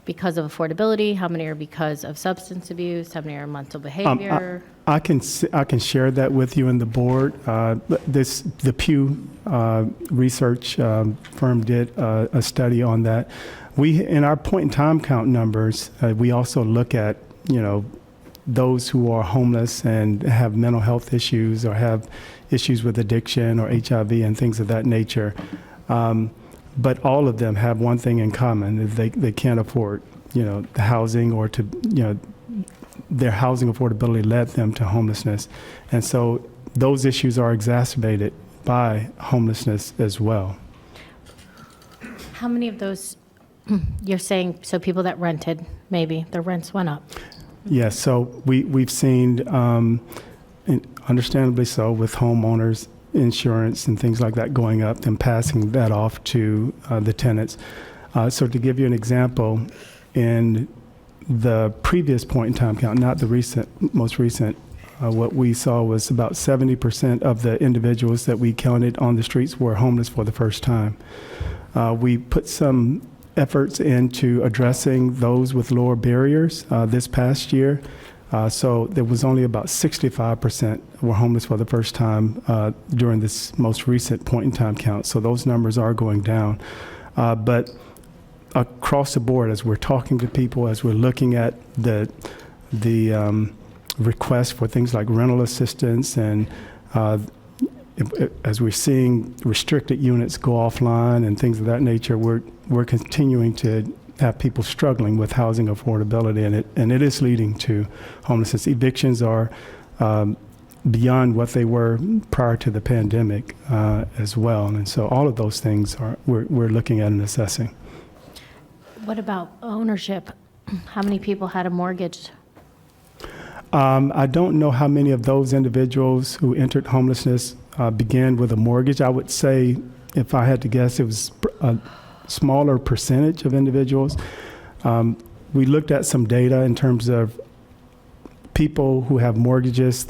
S8: because of affordability, how many are because of substance abuse, how many are mental behavior?
S14: I can share that with you and the board. The Pew research firm did a study on that. We, in our point in time count numbers, we also look at, those who are homeless and have mental health issues or have issues with addiction or HIV and things of that nature. But all of them have one thing in common: is they can't afford, the housing, or their housing affordability led them to homelessness, and so those issues are exacerbated by homelessness as well.
S8: How many of those, you're saying, so people that rented, maybe their rents went up?
S14: Yes, so we've seen, understandably so, with homeowners insurance and things like that going up and passing that off to the tenants. So to give you an example, in the previous point in time count, not the most recent, what we saw was about 70% of the individuals that we counted on the streets were homeless for the first time. We put some efforts into addressing those with lower barriers this past year. So there was only about 65% were homeless for the first time during this most recent point in time count. So those numbers are going down. But across the board, as we're talking to people, as we're looking at the requests for things like rental assistance, and as we're seeing restricted units go offline and things of that nature, we're continuing to have people struggling with housing affordability, and it is leading to homelessness. Evictions are beyond what they were prior to the pandemic as well, and so all of those things we're looking at and assessing.
S8: What about ownership? How many people had a mortgage?
S14: I don't know how many of those individuals who entered homelessness began with a mortgage. I would say, if I had to guess, it was a smaller percentage of individuals. We looked at some data in terms of people who have mortgages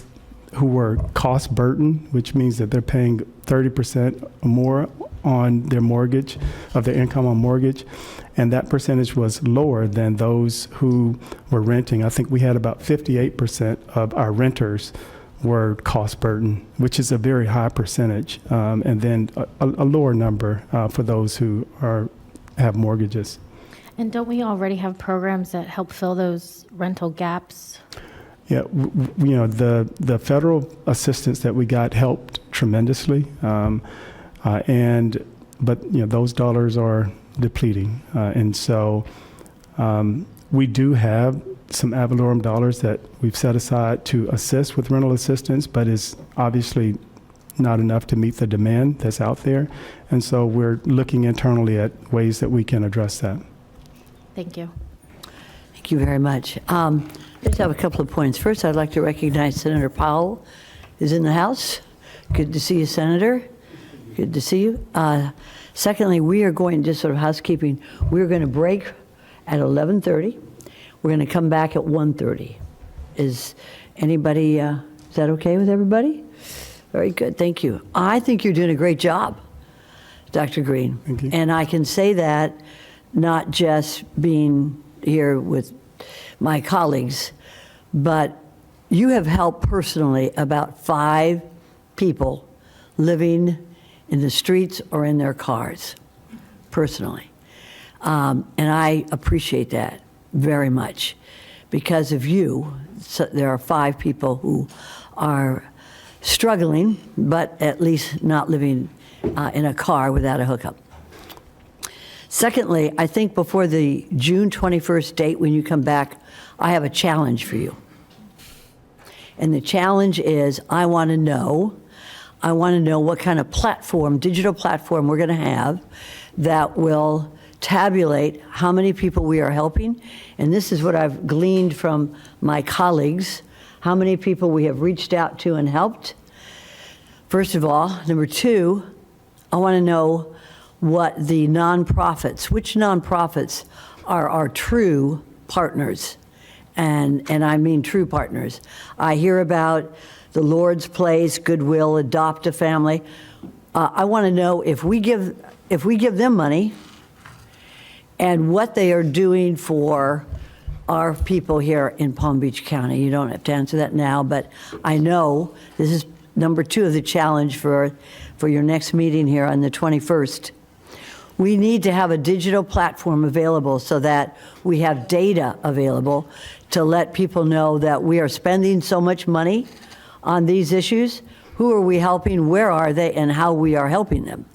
S14: who were cost burdened, which means that they're paying 30% or more on their mortgage, of their income on mortgage, and that percentage was lower than those who were renting. I think we had about 58% of our renters were cost burden, which is a very high percentage, and then a lower number for those who have mortgages.
S8: And don't we already have programs that help fill those rental gaps?
S14: Yeah, the federal assistance that we got helped tremendously, but those dollars are depleting, and so we do have some ad valorem dollars that we've set aside to assist with rental assistance, but is obviously not enough to meet the demand that's out there. And so we're looking internally at ways that we can address that.
S8: Thank you.
S1: Thank you very much. I just have a couple of points. First, I'd like to recognize Senator Powell is in the House. Good to see you, Senator. Good to see you. Secondly, we are going, just sort of housekeeping, we're going to break at 11:30. We're going to come back at 1:30. Is anybody, is that okay with everybody? Very good, thank you. I think you're doing a great job, Dr. Green.
S14: Thank you.
S1: And I can say that not just being here with my colleagues, but you have helped personally about 5 people living in the streets or in their cars, personally. And I appreciate that very much. Because of you, so there are 5 people who are struggling, but at least not living in a car without a hookup. Secondly, I think before the June 21st date when you come back, I have a challenge for you. And the challenge is I want to know what kind of platform, digital platform we're going to have that will tabulate how many people we are helping. And this is what I've gleaned from my colleagues, how many people we have reached out to and helped. First of all. Number 2, I want to know what the nonprofits, which nonprofits are our true partners and I mean true partners. I hear about the Lord's Place, Goodwill, Adopt a Family. I want to know if we give them money and what they are doing for our people here in Palm Beach County. You don't have to answer that now, but I know this is number 2 of the challenge for your next meeting here on the 21st. We need to have a digital platform available so that we have data available to let people know that we are spending so much money on these issues. Who are we helping? Where are they? And how we are helping them.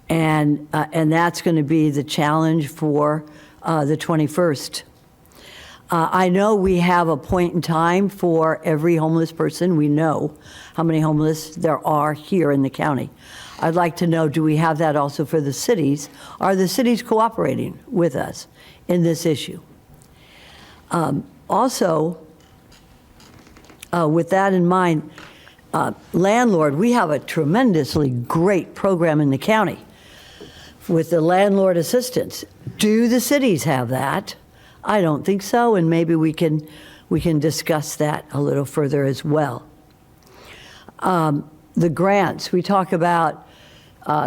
S1: And that's going to be the challenge for the 21st. I know we have a point in time for every homeless person. We know how many homeless there are here in the county. I'd like to know, do we have that also for the cities? Are the cities cooperating with us in this issue? Also, with that in mind, landlord, we have a tremendously great program in the county with the landlord assistance. Do the cities have that? I don't think so, and maybe we can discuss that a little further as well. The grants, we talk about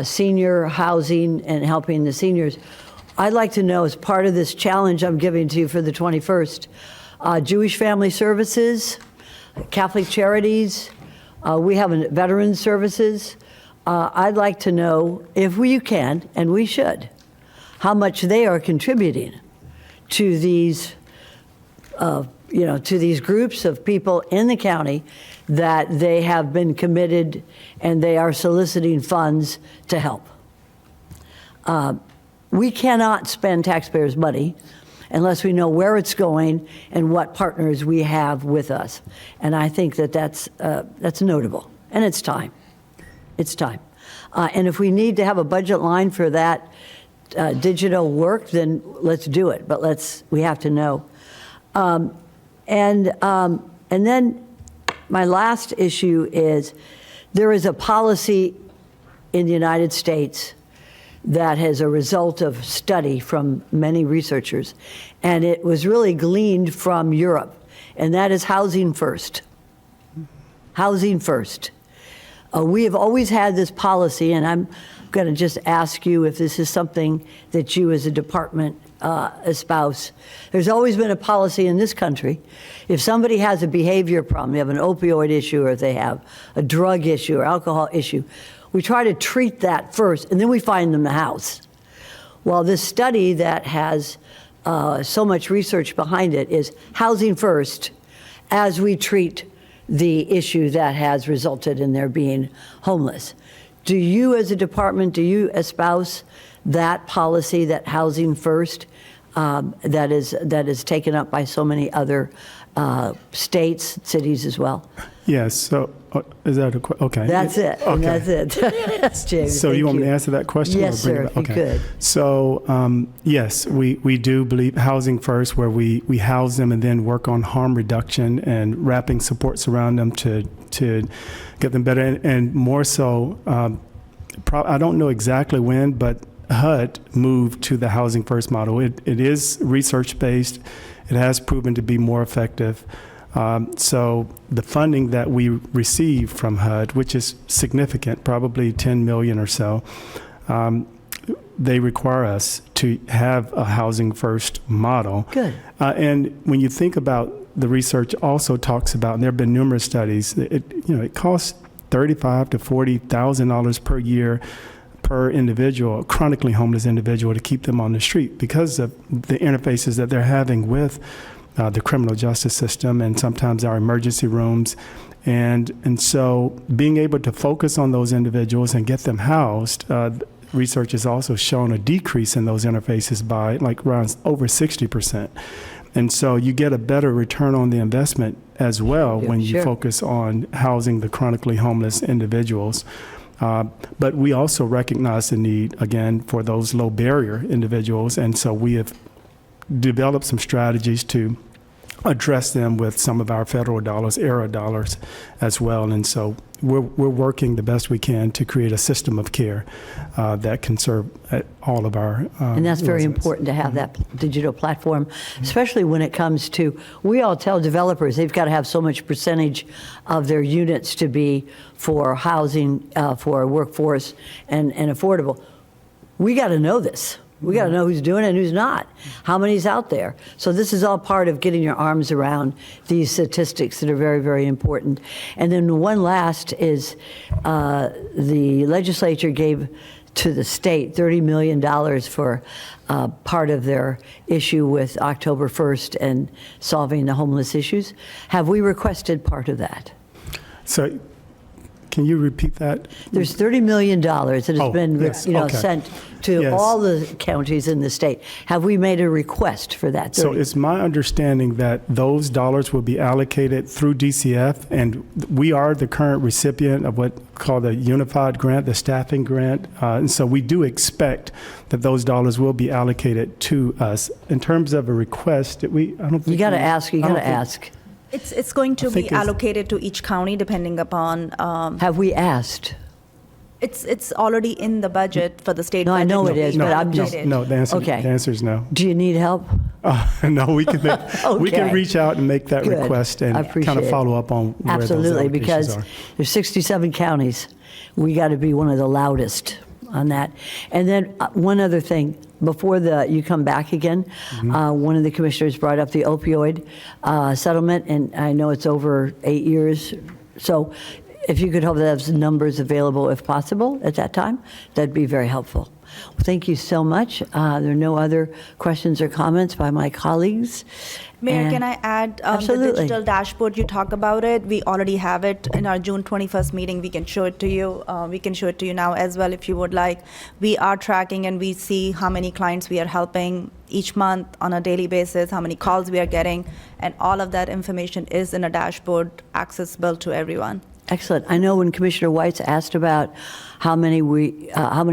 S1: senior housing and helping the seniors. I'd like to know, as part of this challenge I'm giving to you for the 21st, Jewish Family Services, Catholic Charities, we have Veterans Services. I'd like to know, if you can, and we should, how much they are contributing to these, to these groups of in the county that they have been committed and they are soliciting funds to help. We cannot spend taxpayers' money unless we know where it's going and what partners we have with us. And I think that's notable, and it's time. It's time. And if we need to have a budget line for that digital work, then let's do it. But we have to know. And then my last issue is there is a policy in the United States that is a result of study from many researchers, and it was really gleaned from Europe, and that is housing first. Housing first. We have always had this policy, and I'm going to just ask you if this is something that you as a department espouse. There's always been a policy in this country. If somebody has a behavior problem, they have an opioid issue, or if they have a drug issue or alcohol issue, we try to treat that first, and then we find them a house. Well, this study that has so much research behind it is housing first as we treat the issue that has resulted in their being homeless. Do you as a department, do you espouse that policy, that housing first, that is taken up by so many other states, cities as well?
S14: Yes, so is that a question? Okay.
S1: That's it.
S14: Okay.
S1: And that's it. That's James.
S14: So you want me to answer that question?
S1: Yes,
S14: or bring
S1: sir,
S14: it back?
S1: if you could.
S14: So yes, we do believe housing first, where we house them and then work on harm reduction and wrapping supports around them to get them better. And more so, I don't know exactly when, but HUD moved to the housing first model. It is research-based. It has proven to be more effective. So the funding that we receive from HUD, which is significant, probably 10 million or so, they require us to have a housing first model.
S1: Good.
S14: And when you think about the research also talks about, and there have been numerous studies, it costs $35,000 to $40,000 per year per individual, a chronically homeless individual, to keep them on the street because of the interfaces that they're having with the criminal justice system and sometimes our emergency rooms. And so being able to focus on those individuals and get them housed, research has also shown a decrease in those interfaces by like around over 60%. And so you get a better return on the investment as well when you focus on housing the chronically homeless individuals. But we also recognize the need, again, for those low barrier individuals. And so we have developed some strategies to address them with some of our federal dollars, ERA dollars as well. And so we're working the best we can to create a system of care that can serve all of our
S1: And that's very
S14: residents.
S1: important to have that digital platform, especially when it comes to, we all tell developers they've got to have so much percentage of their units to be for housing, for workforce and affordable. We got to know this. We got to know who's doing it and who's not, how many's out there. So this is all part of getting your arms around these statistics that are very, very important. And then the one last is the legislature gave to the state $30 million for part of their issue with October 1st and solving the homeless issues. Have we requested part of that?
S14: So can you repeat that?
S1: There's $30 million that has been
S14: yes, okay.
S1: sent to
S14: Yes.
S1: all the counties in the state. Have we made a request for that?
S14: So
S1: 30?
S14: it's my understanding that those dollars will be allocated through DCF, and we are the current recipient of what called the Unified Grant, the staffing grant. And so we do expect that those dollars will be allocated to us. In terms of a request, I don't think
S1: You got to
S14: we-
S1: ask. You
S14: I
S1: got
S14: don't
S1: to
S14: think-
S1: ask.
S15: It's going to
S14: think
S15: be
S14: it's-
S15: allocated to each county depending upon,
S1: Have we asked?
S15: it's already in the budget for the state
S1: No, I
S15: budget.
S1: know
S15: to
S1: it is,
S15: be
S1: but I'm just-
S15: allocated.
S14: No, the
S1: Okay.
S14: answer is no.
S1: Do you need help?
S14: No, we can we can
S1: Okay.
S14: reach out and make that
S1: Good.
S14: request
S1: I
S14: and
S1: appreciate
S14: kind of
S1: it.
S14: follow up on where
S1: Absolutely,
S14: those allocations
S1: because
S14: are.
S1: there's 67 counties. We got to be one of the loudest on that. And then one other thing, before you come back again, one of the commissioners brought up the opioid settlement, and I know it's over 8 years. So if you could have those numbers available if possible at that time, that'd be very helpful. Well, thank you so much. There are no other questions or comments by my colleagues.
S15: Mayor,
S1: And-
S15: can I add the
S1: Absolutely.
S15: digital dashboard you talk about it? We already have it in our June 21st meeting. We can show it to you. We can show it to you now as well if you would like. We are tracking and we see how many clients we are helping each month on a daily basis, how many calls we are getting, and all of that information is in a dashboard accessible to everyone.
S1: Excellent. I know when Commissioner White's asked about how many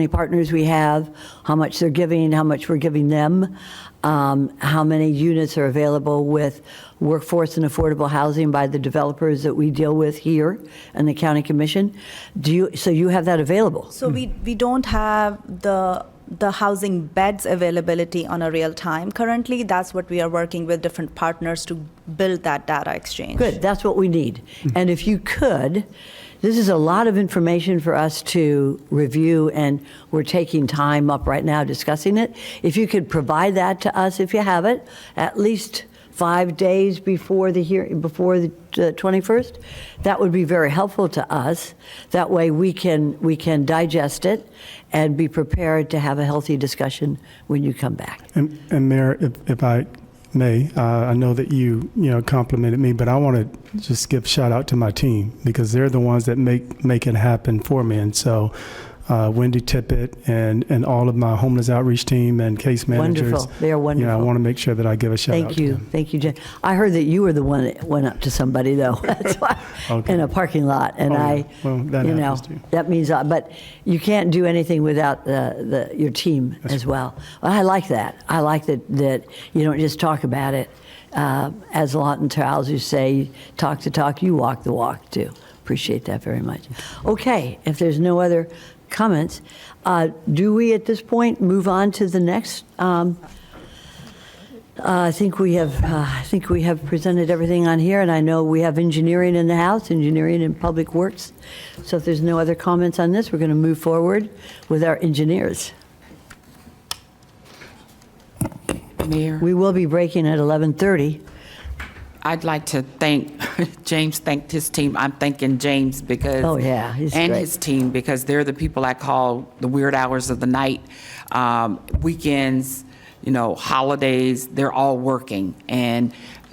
S1: partners we have, how much they're giving, how much we're giving them, how many units are available with workforce and affordable housing by the developers that we deal with here in the County Commission. So you have that available?
S15: So we don't have the housing beds availability on a real time currently. That's what we are working with different partners to build that data exchange.
S1: Good, that's what we need. And if you could, this is a lot of information for us to review, and we're taking time up right now discussing it. If you could provide that to us, if you have it, at least 5 days before the 21st, that would be very helpful to us. That way we can digest it and be prepared to have a healthy discussion when you come back.
S14: And Mayor, if I may, I know that you complimented me, but I want to just give shout out to my team because they're the ones that make it happen for me. And so Wendy Tippett and all of my homeless outreach team and case managers.
S1: Wonderful. They are wonderful.
S14: I want to make sure that I give a shout out
S1: Thank
S14: to
S1: you.
S14: them.
S1: Thank you, Jen. I heard that you were the one that went up to somebody, though. That's why,
S14: Okay.
S1: in a parking lot. And
S14: Oh, yeah.
S1: I,
S14: Well, that
S1: you know,
S14: happens too.
S1: that means, but you can't do anything without your team as well. I like that. I like that you don't just talk about it. As Lawton Charles used to say, talk the talk, you walk the walk, too. Appreciate that very much. Okay, if there's no other comments, do we at this point move on to the next? I think we have presented everything on here, and I know we have engineering in the House, engineering and public works. So if there's no other comments on this, we're going to move forward with our engineers.
S6: Mayor,
S1: We will be breaking at 11:30.
S6: I'd like to thank, James thanked his team. I'm thanking James because.
S1: Oh, yeah, he's
S6: And
S1: great.
S6: his team, because they're the people I call the weird hours of the night, weekends, holidays, they're all working. And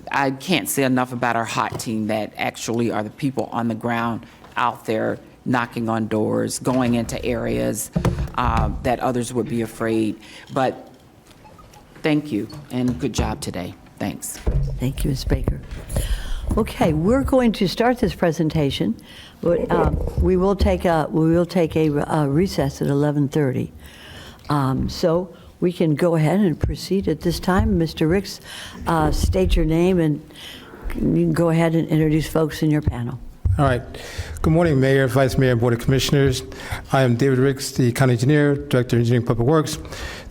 S6: I can't say enough about our hot team that actually are the people on the ground out there knocking on doors, going into areas that others would be afraid. But thank you and good job today. Thanks.
S1: Thank you, Ms. Baker. Okay, we're going to start this presentation, but we will take a recess at 11:30. So we can go ahead and proceed at this time. Mr. Ricks, state your name and you can go ahead and introduce folks in your panel.
S18: All right. Good morning, Mayor, Vice Mayor, and Board of Commissioners. I am David Ricks, the County Engineer, Director of Engineering and Public Works.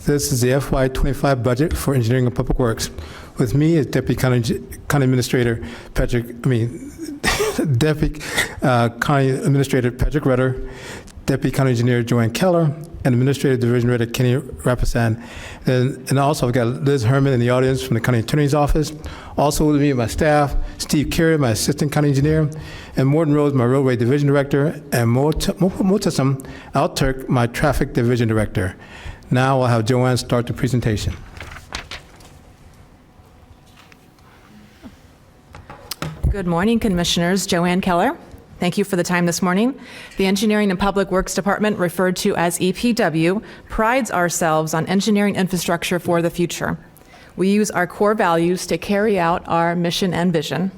S18: This is the FY25 budget for Engineering and Public Works. With me is Deputy County Administrator Deputy County Administrator Patrick Rutter, Deputy County Engineer Joanne Keller, and Administrative Division Director Kenny Rapasan. And also I've got Liz Herman in the audience from the County Attorney's Office. Also with me, my staff, Steve Carey, my Assistant County Engineer, and Morton Rose, my Roadway Division Director, and Motasam Alturk, my Traffic Division Director. Now I'll have Joanne start the presentation.
S19: Good morning, Commissioners. Joanne Keller. Thank you for the time this morning. The Engineering and Public Works Department, referred to as EPW, prides ourselves on engineering infrastructure for the future. We use our core values to carry out our mission and vision.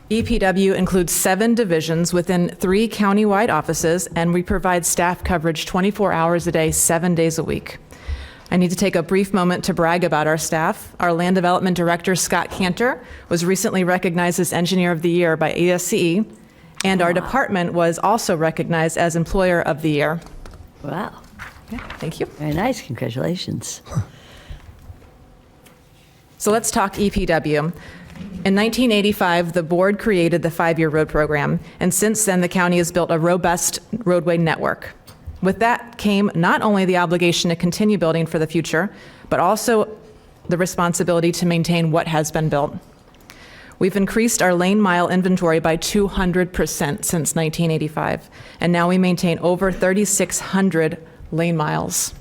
S19: EPW includes 7 divisions within 3 county-wide offices, and we provide staff coverage 24 hours a day, 7 days a week. I need to take a brief moment to brag about our staff. Our Land Development Director, Scott Cantor, was recently recognized as Engineer of the Year by ASCE, and our department was also recognized as Employer of the Year.
S1: Wow.
S19: Yeah, thank you.
S1: Very nice. Congratulations.
S19: So let's talk EPW. In 1985, the board created the 5-year road program, and since then, the county has built a robust roadway network. With that came not only the obligation to continue building for the future, but also the responsibility to maintain what has been built. We've increased our lane mile inventory by 200% since 1985, and now we maintain over 3,600 lane miles.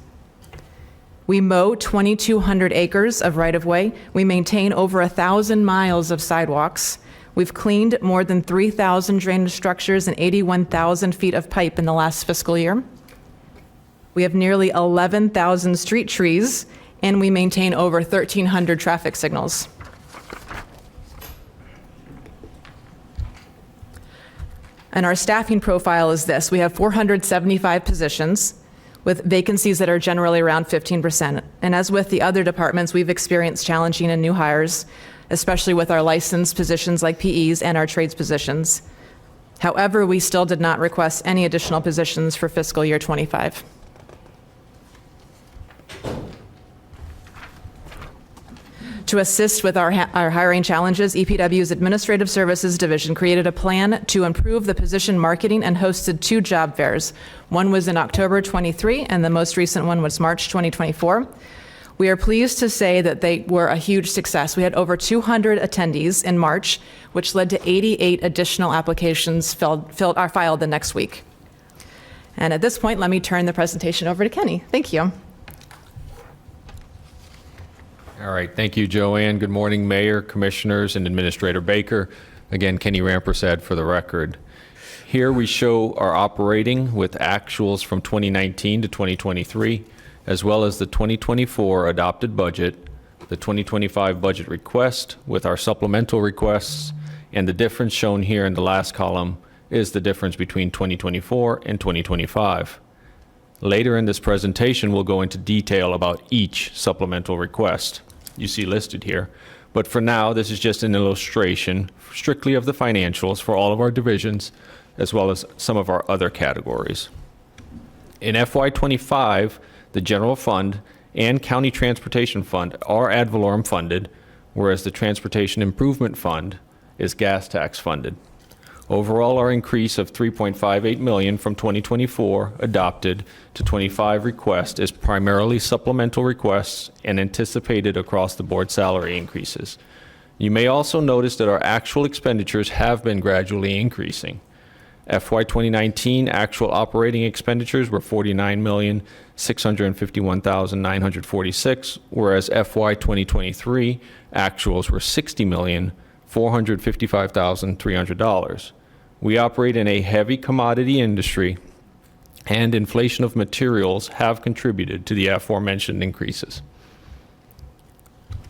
S19: We mow 2,200 acres of right-of-way. We maintain over 1,000 miles of sidewalks. We've cleaned more than 3,000 drainage structures and 81,000 feet of pipe in the last fiscal year. We have nearly 11,000 street trees, and we maintain over 1,300 traffic signals. And our staffing profile is this. We have 475 positions with vacancies that are generally around 15%. And as with the other departments, we've experienced challenging and new hires, especially with our licensed positions like PEs and our trades positions. However, we still did not request any additional positions for fiscal year 25. To assist with our hiring challenges, EPW's Administrative Services Division created a plan to improve the position marketing and hosted 2 job fairs. One was in October 23, and the most recent one was March 2024. We are pleased to say that they were a huge success. We had over 200 attendees in March, which led to 88 additional applications filed the next week. And at this point, let me turn the presentation over to Kenny. Thank you.
S20: All right, thank you, Joanne. Good morning, Mayor, Commissioners, and Administrator Baker. Again, Kenny Rampersad for the record. Here we show our operating with actuals from 2019 to 2023, as well as the 2024 adopted budget, the 2025 budget request with our supplemental requests, and the difference shown here in the last column is the difference between 2024 and 2025. Later in this presentation, we'll go into detail about each supplemental request you see listed here. But for now, this is just an illustration strictly of the financials for all of our divisions, as well as some of our other categories. In FY25, the General Fund and County Transportation Fund are ad valorem funded, whereas the Transportation Improvement Fund is gas tax funded. Overall, our increase of $3.58 million from 2024 adopted to 25 request is primarily supplemental requests and anticipated across the board salary increases. You may also notice that our actual expenditures have been gradually increasing. FY 2019 actual operating expenditures were $49,651,946, whereas FY 2023 actuals were $60,455,300. We operate in a heavy commodity industry, and inflation of materials have contributed to the aforementioned increases.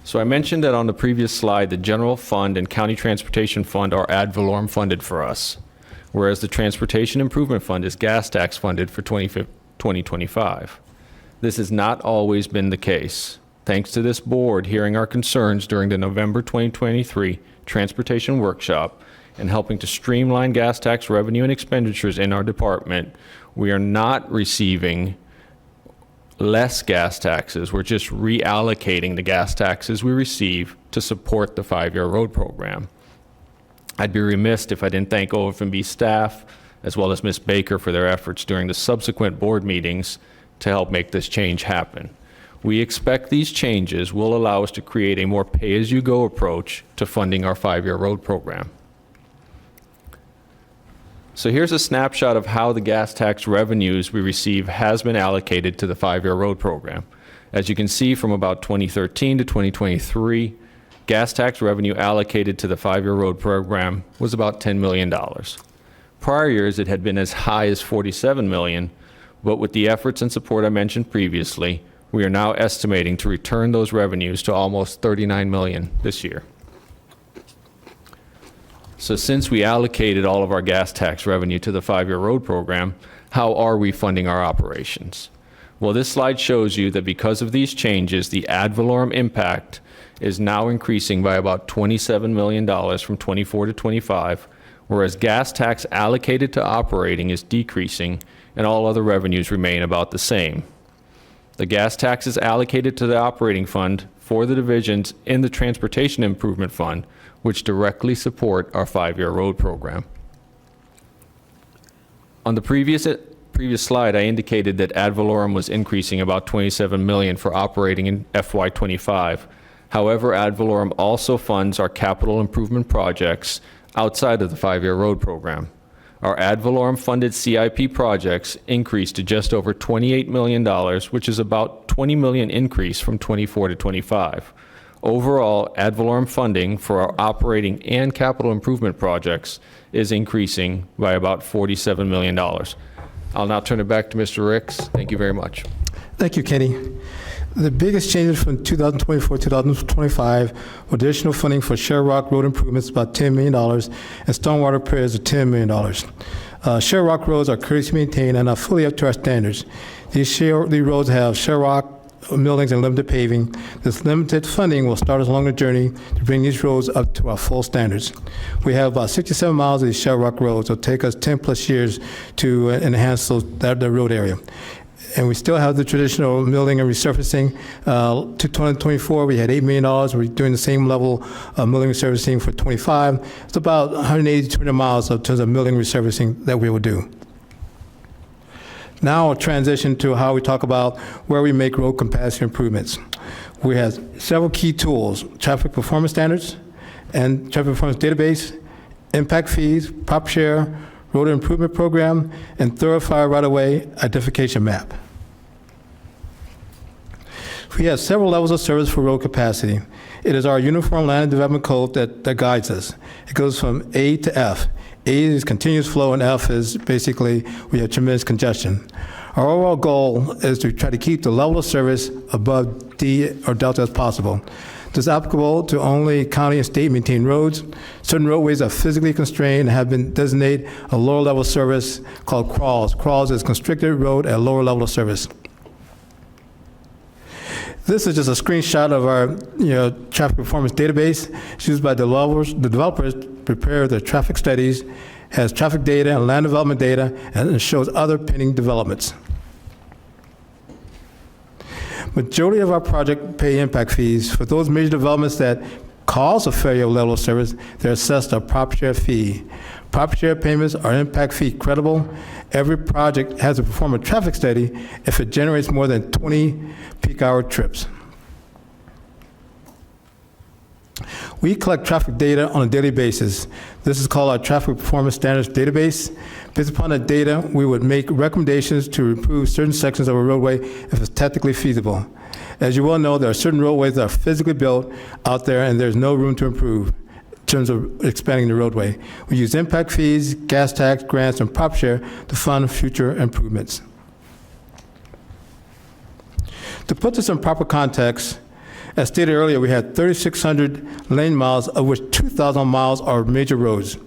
S20: So I mentioned that on the previous slide, the General Fund and County Transportation Fund are ad valorem funded for us, whereas the Transportation Improvement Fund is gas tax funded for 2025. This has not always been the case. Thanks to this board hearing our concerns during the November 2023 Transportation Workshop and helping to streamline gas tax revenue and expenditures in our department, we are not receiving less gas taxes. We're just reallocating the gas taxes we receive to support the 5-year road program. I'd be remiss if I didn't thank OFMB staff as well as Ms. Baker for their efforts during the subsequent board meetings to help make this change happen. We expect these changes will allow us to create a more pay-as-you-go approach to funding our 5-year road program. So here's a snapshot of how the gas tax revenues we receive has been allocated to the 5-year road program. As you can see, from about 2013 to 2023, gas tax revenue allocated to the 5-year road program was about $10 million. Prior years, it had been as high as $47 million, but with the efforts and support I mentioned previously, we are now estimating to return those revenues to almost $39 million this year. So since we allocated all of our gas tax revenue to the 5-year road program, how are we funding our operations? Well, this slide shows you that because of these changes, the ad valorem impact is now increasing by about $27 million from 24 to 25, whereas gas tax allocated to operating is decreasing and all other revenues remain about the same. The gas taxes allocated to the operating fund for the divisions in the Transportation Improvement Fund, which directly support our 5-year road program. On the previous slide, I indicated that ad valorem was increasing about $27 million for operating in FY25. However, ad valorem also funds our capital improvement projects outside of the 5-year road program. Our ad valorem funded CIP projects increased to just over $28 million, which is about $20 million increase from 24 to 25. Overall, ad valorem funding for our operating and capital improvement projects is increasing by about $47 million. I'll now turn it back to Mr. Ricks. Thank you very much.
S18: Thank you, Kenny. The biggest changes from 2024 to 2025 were additional funding for Share Rock road improvements, about $10 million, and stormwater repairs of $10 million. Share Rock roads are courteously maintained and are fully up to our standards. These roads have Share Rock millings and limited paving. This limited funding will start us along the journey to bring these roads up to our full standards. We have about 67 miles of these Share Rock roads. It'll take us 10 plus years to enhance that road area. And we still have the traditional milling and resurfacing. To 2024, we had $8 million. We're doing the same level of milling and resurfacing for 25. It's about 180 to 200 miles in terms of milling and resurfacing that we will do. Now I'll transition to how we talk about where we make road capacity improvements. We have several key tools: traffic performance standards and traffic performance database, impact fees, prop share, road improvement program, and thoroughfare right-of-way identification map. We have several levels of service for road capacity. It is our Uniform Land Development Code that guides us. It goes from A to F. A is continuous flow, and F is basically we have tremendous congestion. Our overall goal is to try to keep the level of service above D or delta as possible. This is applicable to only county and state maintained roads. Certain roadways are physically constrained and have been designated a lower level of service called crawls. Crawls is constricted road at a lower level of service. This is just a screenshot of our traffic performance database. It's used by the developers to prepare their traffic studies, has traffic data and land development data, and it shows other pending developments. Majority of our project pay impact fees. For those major developments that cause a failure level of service, they're assessed a prop share fee. Prop share payments are impact fee credible. Every project has to perform a traffic study if it generates more than 20 peak hour trips. We collect traffic data on a daily basis. This is called our Traffic Performance Standards Database. Based upon that data, we would make recommendations to improve certain sections of a roadway if it's technically feasible. As you well know, there are certain roadways that are physically built out there and there's no room to improve in terms of expanding the roadway. We use impact fees, gas tax, grants, and prop share to fund future improvements. To put this in proper context, as stated earlier, we had 3,600 lane miles, of which 2,000 miles are major roads.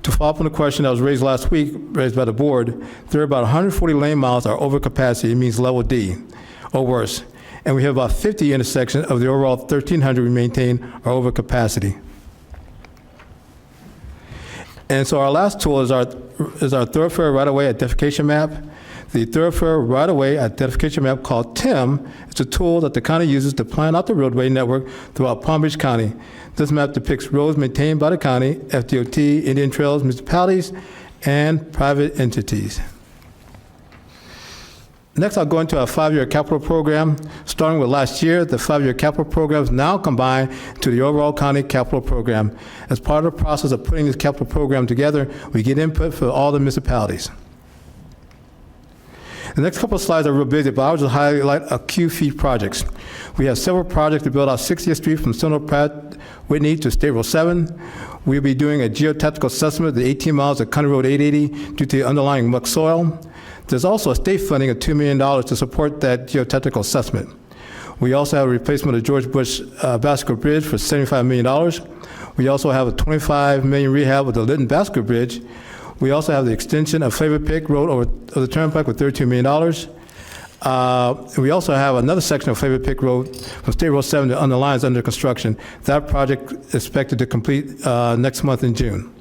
S18: To follow up on the question that was raised last week, raised by the board, there are about 140 lane miles are over capacity. It means level D or worse. and we have about 50 intersections of the overall 1,300 we maintain are over capacity. And so our last tool is our thoroughfare right-of-way identification map. The thoroughfare right-of-way identification map, called TIM, is a tool that the county uses to plan out the roadway network throughout Palm Beach County. This map depicts roads maintained by the county, FDOT, Indian Trails, municipalities, and private entities. Next, I'll go into our 5-year capital program. Starting with last year, the 5-year capital program is now combined to the overall county capital program. As part of the process of putting this capital program together, we get input for all the municipalities. The next couple of slides are real busy, but I'll just highlight a few key projects. We have several projects to build out 60th Street from Seminole Pratt Whitney to State Road 7. We'll be doing a geotechnical assessment of the 18 miles of County Road 880 due to the underlying muck soil. There's also a state funding of $2 million to support that geotechnical assessment. We also have a replacement of George Bush Basket Bridge for $75 million. We also have a $25 million rehab of the Lytton Basket Bridge. We also have the extension of Flavor Pig Road over the Turnpike with $32 million. We also have another section of Flavor Pig Road from State Road 7 to Underline under construction. That project is expected to complete next month in June.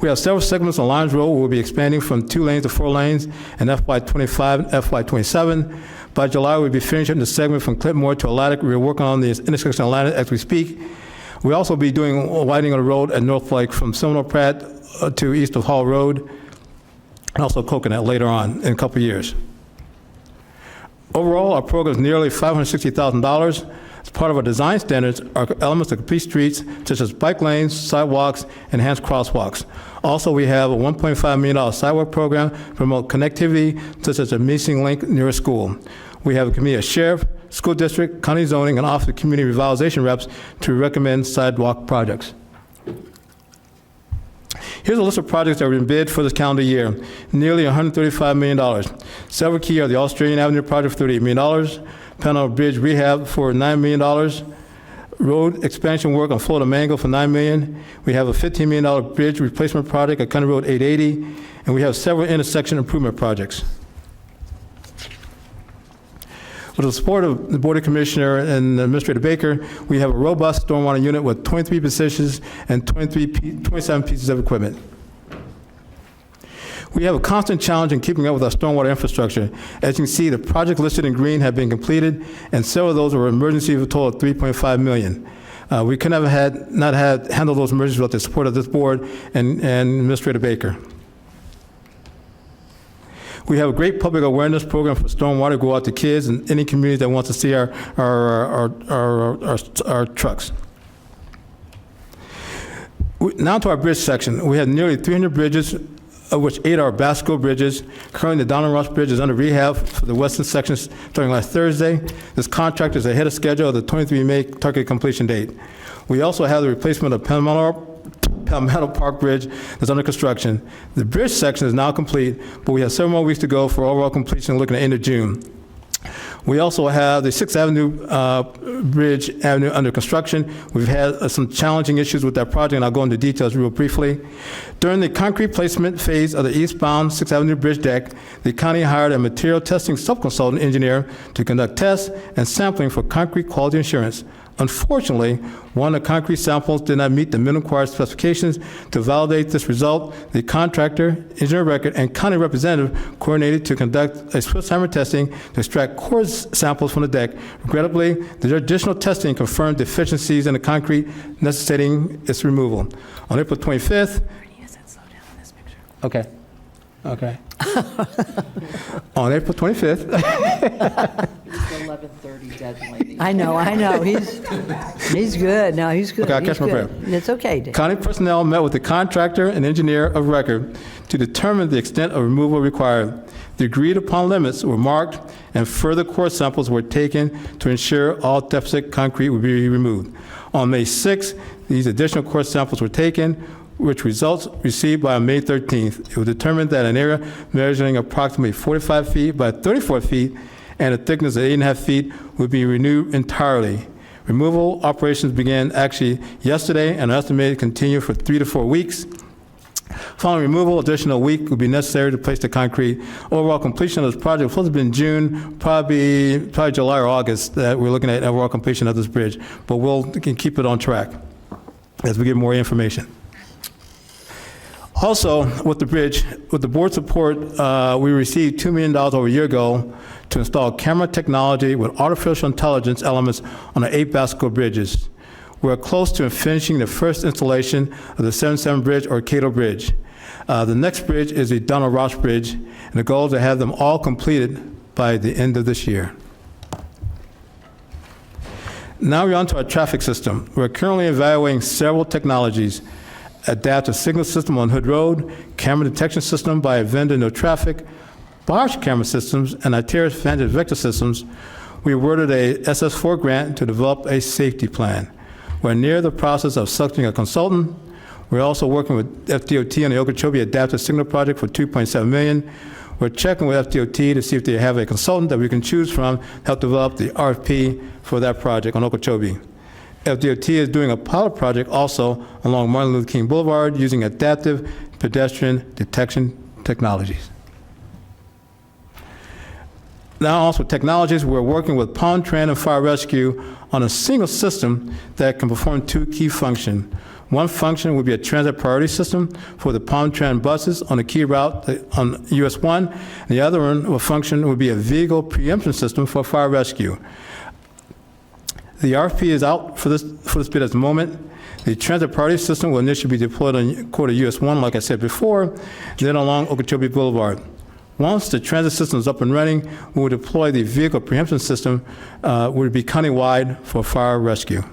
S18: We have several segments on Lions Road. We'll be expanding from 2 lanes to 4 lanes in FY25 and FY27. By July, we'll be finishing the segment from Clintmore to Atlantic. We're working on the intersection of Atlantic as we speak. We'll also be doing widening of the road at North Lake from Seminole Pratt to east of Hall Road, and also Coconut later on in a couple of years. Overall, our program is nearly $560,000. As part of our design standards are elements of complete streets, such as bike lanes, sidewalks, enhanced crosswalks. Also, we have a $1.5 million sidewalk program to promote connectivity, such as a missing link near a school. We have a committee of sheriff, school district, county zoning, and office of community revitalization reps to recommend sidewalk projects. Here's a list of projects that were in bid for this calendar year, nearly $135 million. Several key are the Australian Avenue project for $38 million, Panel Bridge rehab for $9 million, road expansion work on Florida Mango for $9 million. We have a $15 million bridge replacement project at County Road 880, and we have several intersection improvement projects. With the support of the Board of Commissioner and Administrator Baker, we have a robust stormwater unit with 23 positions and 27 pieces of equipment. We have a constant challenge in keeping up with our stormwater infrastructure. As you can see, the projects listed in green have been completed, and several of those were emergency for a total of $3.5 million. We could not have handled those emergencies without the support of this board and Administrator Baker. We have a great public awareness program for stormwater, go out to kids and any community that wants to see our trucks. Now to our bridge section. We have nearly 300 bridges, of which 8 are bascule bridges. Currently, the Donald Ross Bridge is under rehab for the western section starting last Thursday. This contract is ahead of schedule of the 23 May target completion date. We also have the replacement of Palmetto Park Bridge that's under construction. The bridge section is now complete, but we have several more weeks to go for overall completion looking at end of June. We also have the 6th Avenue Bridge Avenue under construction. We've had some challenging issues with that project, and I'll go into details real briefly. During the concrete placement phase of the eastbound 6th Avenue Bridge deck, the county hired a material testing subconsultant engineer to conduct tests and sampling for concrete quality assurance. Unfortunately, one of the concrete samples did not meet the minimum required specifications. To validate this result, the contractor, engineer of record, and county representative coordinated to conduct a Swiss hammer testing to extract core samples from the deck. Regrettably, the additional testing confirmed deficiencies in the concrete necessitating its removal. On April 25th, okay. On April 25th,
S1: 11:30 deadline. I know. He's good. No, he's good.
S18: Okay, I'll catch my breath.
S1: It's okay, Dave.
S18: County personnel met with the contractor and engineer of record to determine the extent of removal required. The agreed upon limits were marked, and further core samples were taken to ensure all deficit concrete would be removed. On May 6th, these additional core samples were taken, which results received by May 13th. It was determined that an area measuring approximately 45 feet by 34 feet and a thickness of 8.5 feet would be renewed entirely. Removal operations began actually yesterday and are estimated to continue for 3 to 4 weeks. Following removal, additional week would be necessary to place the concrete. Overall completion of this project was supposed to be in June, probably July or August that we're looking at overall completion of this bridge, but we can keep it on track as we get more information. Also, with the bridge, with the board support, we received $2 million over a year ago to install camera technology with artificial intelligence elements on the 8 basketball bridges. We're close to finishing the first installation of the 77 Bridge or Cato Bridge. The next bridge is the Donald Ross Bridge, and the goal is to have them all completed by the end of this year. Now we're on to our traffic system. We're currently evaluating several technologies: adaptive signal system on Hood Road, camera detection system by a vendor No Traffic, barge camera systems, and Iteris Vantage Vector systems. We awarded a SS4 grant to develop a safety plan. We're near the process of selecting a consultant. We're also working with FDOT on the Okeechobee Adaptive Signal Project for $2.7 million. We're checking with FDOT to see if they have a consultant that we can choose from to help develop the RFP for that project on Okeechobee. FDOT is doing a pilot project also along Martin Luther King Boulevard using adaptive pedestrian detection technologies. Now also technologies, we're working with Palm Tran and Fire Rescue on a single system that can perform 2 key functions. One function would be a transit priority system for the Palm Tran buses on a key route on US 1. The other one, function would be a vehicle preemption system for fire rescue. The RFP is out for this bid at the moment. The transit priority system will initially be deployed on Quarter US 1, like I said before, then along Okeechobee Boulevard. Once the transit system is up and running, we will deploy the vehicle preemption system, which would be countywide for fire rescue.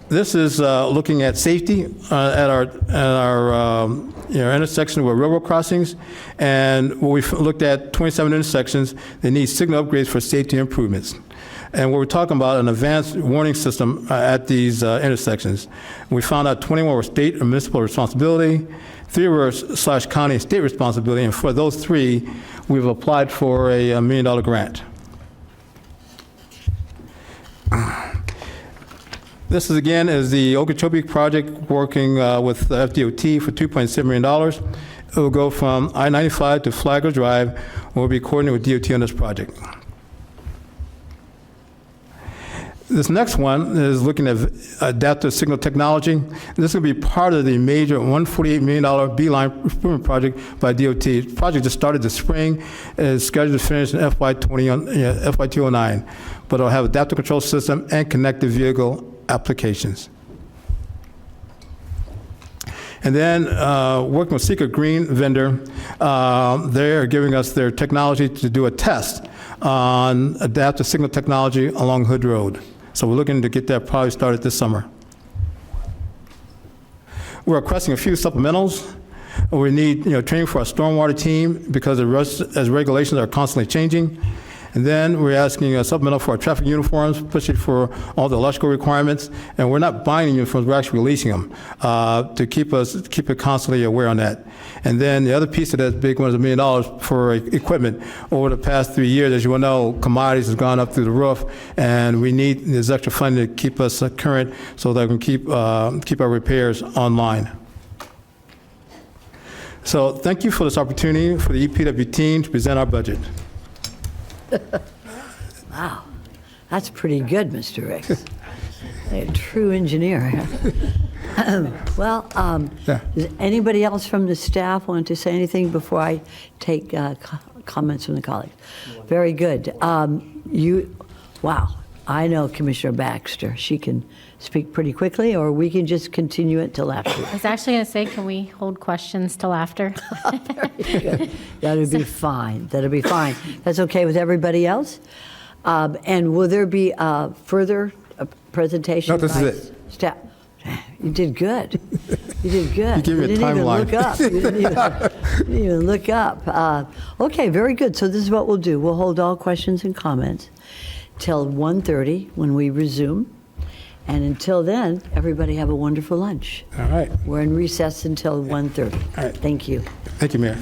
S18: This is looking at safety at our intersection with railroad crossings, and we've looked at 27 intersections that need signal upgrades for safety improvements. And what we're talking about an advanced warning system at these intersections. We found out 21 were state or municipal responsibility, 3 were / county and state responsibility, and for those 3, we've applied for a $1 million grant. This is again is the Okeechobee project working with the FDOT for $2.7 million. It will go from I-95 to Flagler Drive. We'll be coordinating with DOT on this project. This next one is looking at adaptive signal technology. This will be part of the major $148 million B-line improvement project by DOT. The project just started this spring and is scheduled to finish in FY 209, but it'll have adaptive control system and connected vehicle applications. And then working with Secret Green vendor, they're giving us their technology to do a test on adaptive signal technology along Hood Road. So we're looking to get that probably started this summer. We're requesting a few supplementals. We need training for our stormwater team because as regulations are constantly changing. And then we're asking a supplemental for our traffic uniforms, especially for all the electrical requirements. And we're not buying uniforms, we're actually releasing them to keep it constantly aware on that. And then the other piece of that big one is $1 million for equipment. Over the past 3 years, as you well know, commodities has gone up through the roof, and we need this extra funding to keep us current so that we can keep our repairs online. So thank you for this opportunity for the EPW team to present our budget.
S1: Wow, that's pretty good, Mr. Ricks. A true engineer. Well, does anybody else from the staff want to say anything before I take comments from the colleagues? Very good. Wow, I know Commissioner Baxter. She can speak pretty quickly, or we can just continue it till after.
S8: I was actually going to say, can we hold questions till after?
S1: Very good. That'll be fine. That'll be fine. That's okay with everybody else? And will there be further presentation?
S18: No, this is it.
S1: Staff? You did good. You did good.
S18: You gave me a timeline.
S1: You didn't even look up. Okay, very good. So this is what we'll do. We'll hold all questions and comments till 1:30 when we resume. And until then, everybody have a wonderful lunch.
S18: All right.
S1: We're in recess until 1:30.
S18: All right.
S1: Thank you.
S18: Thank you, Mayor.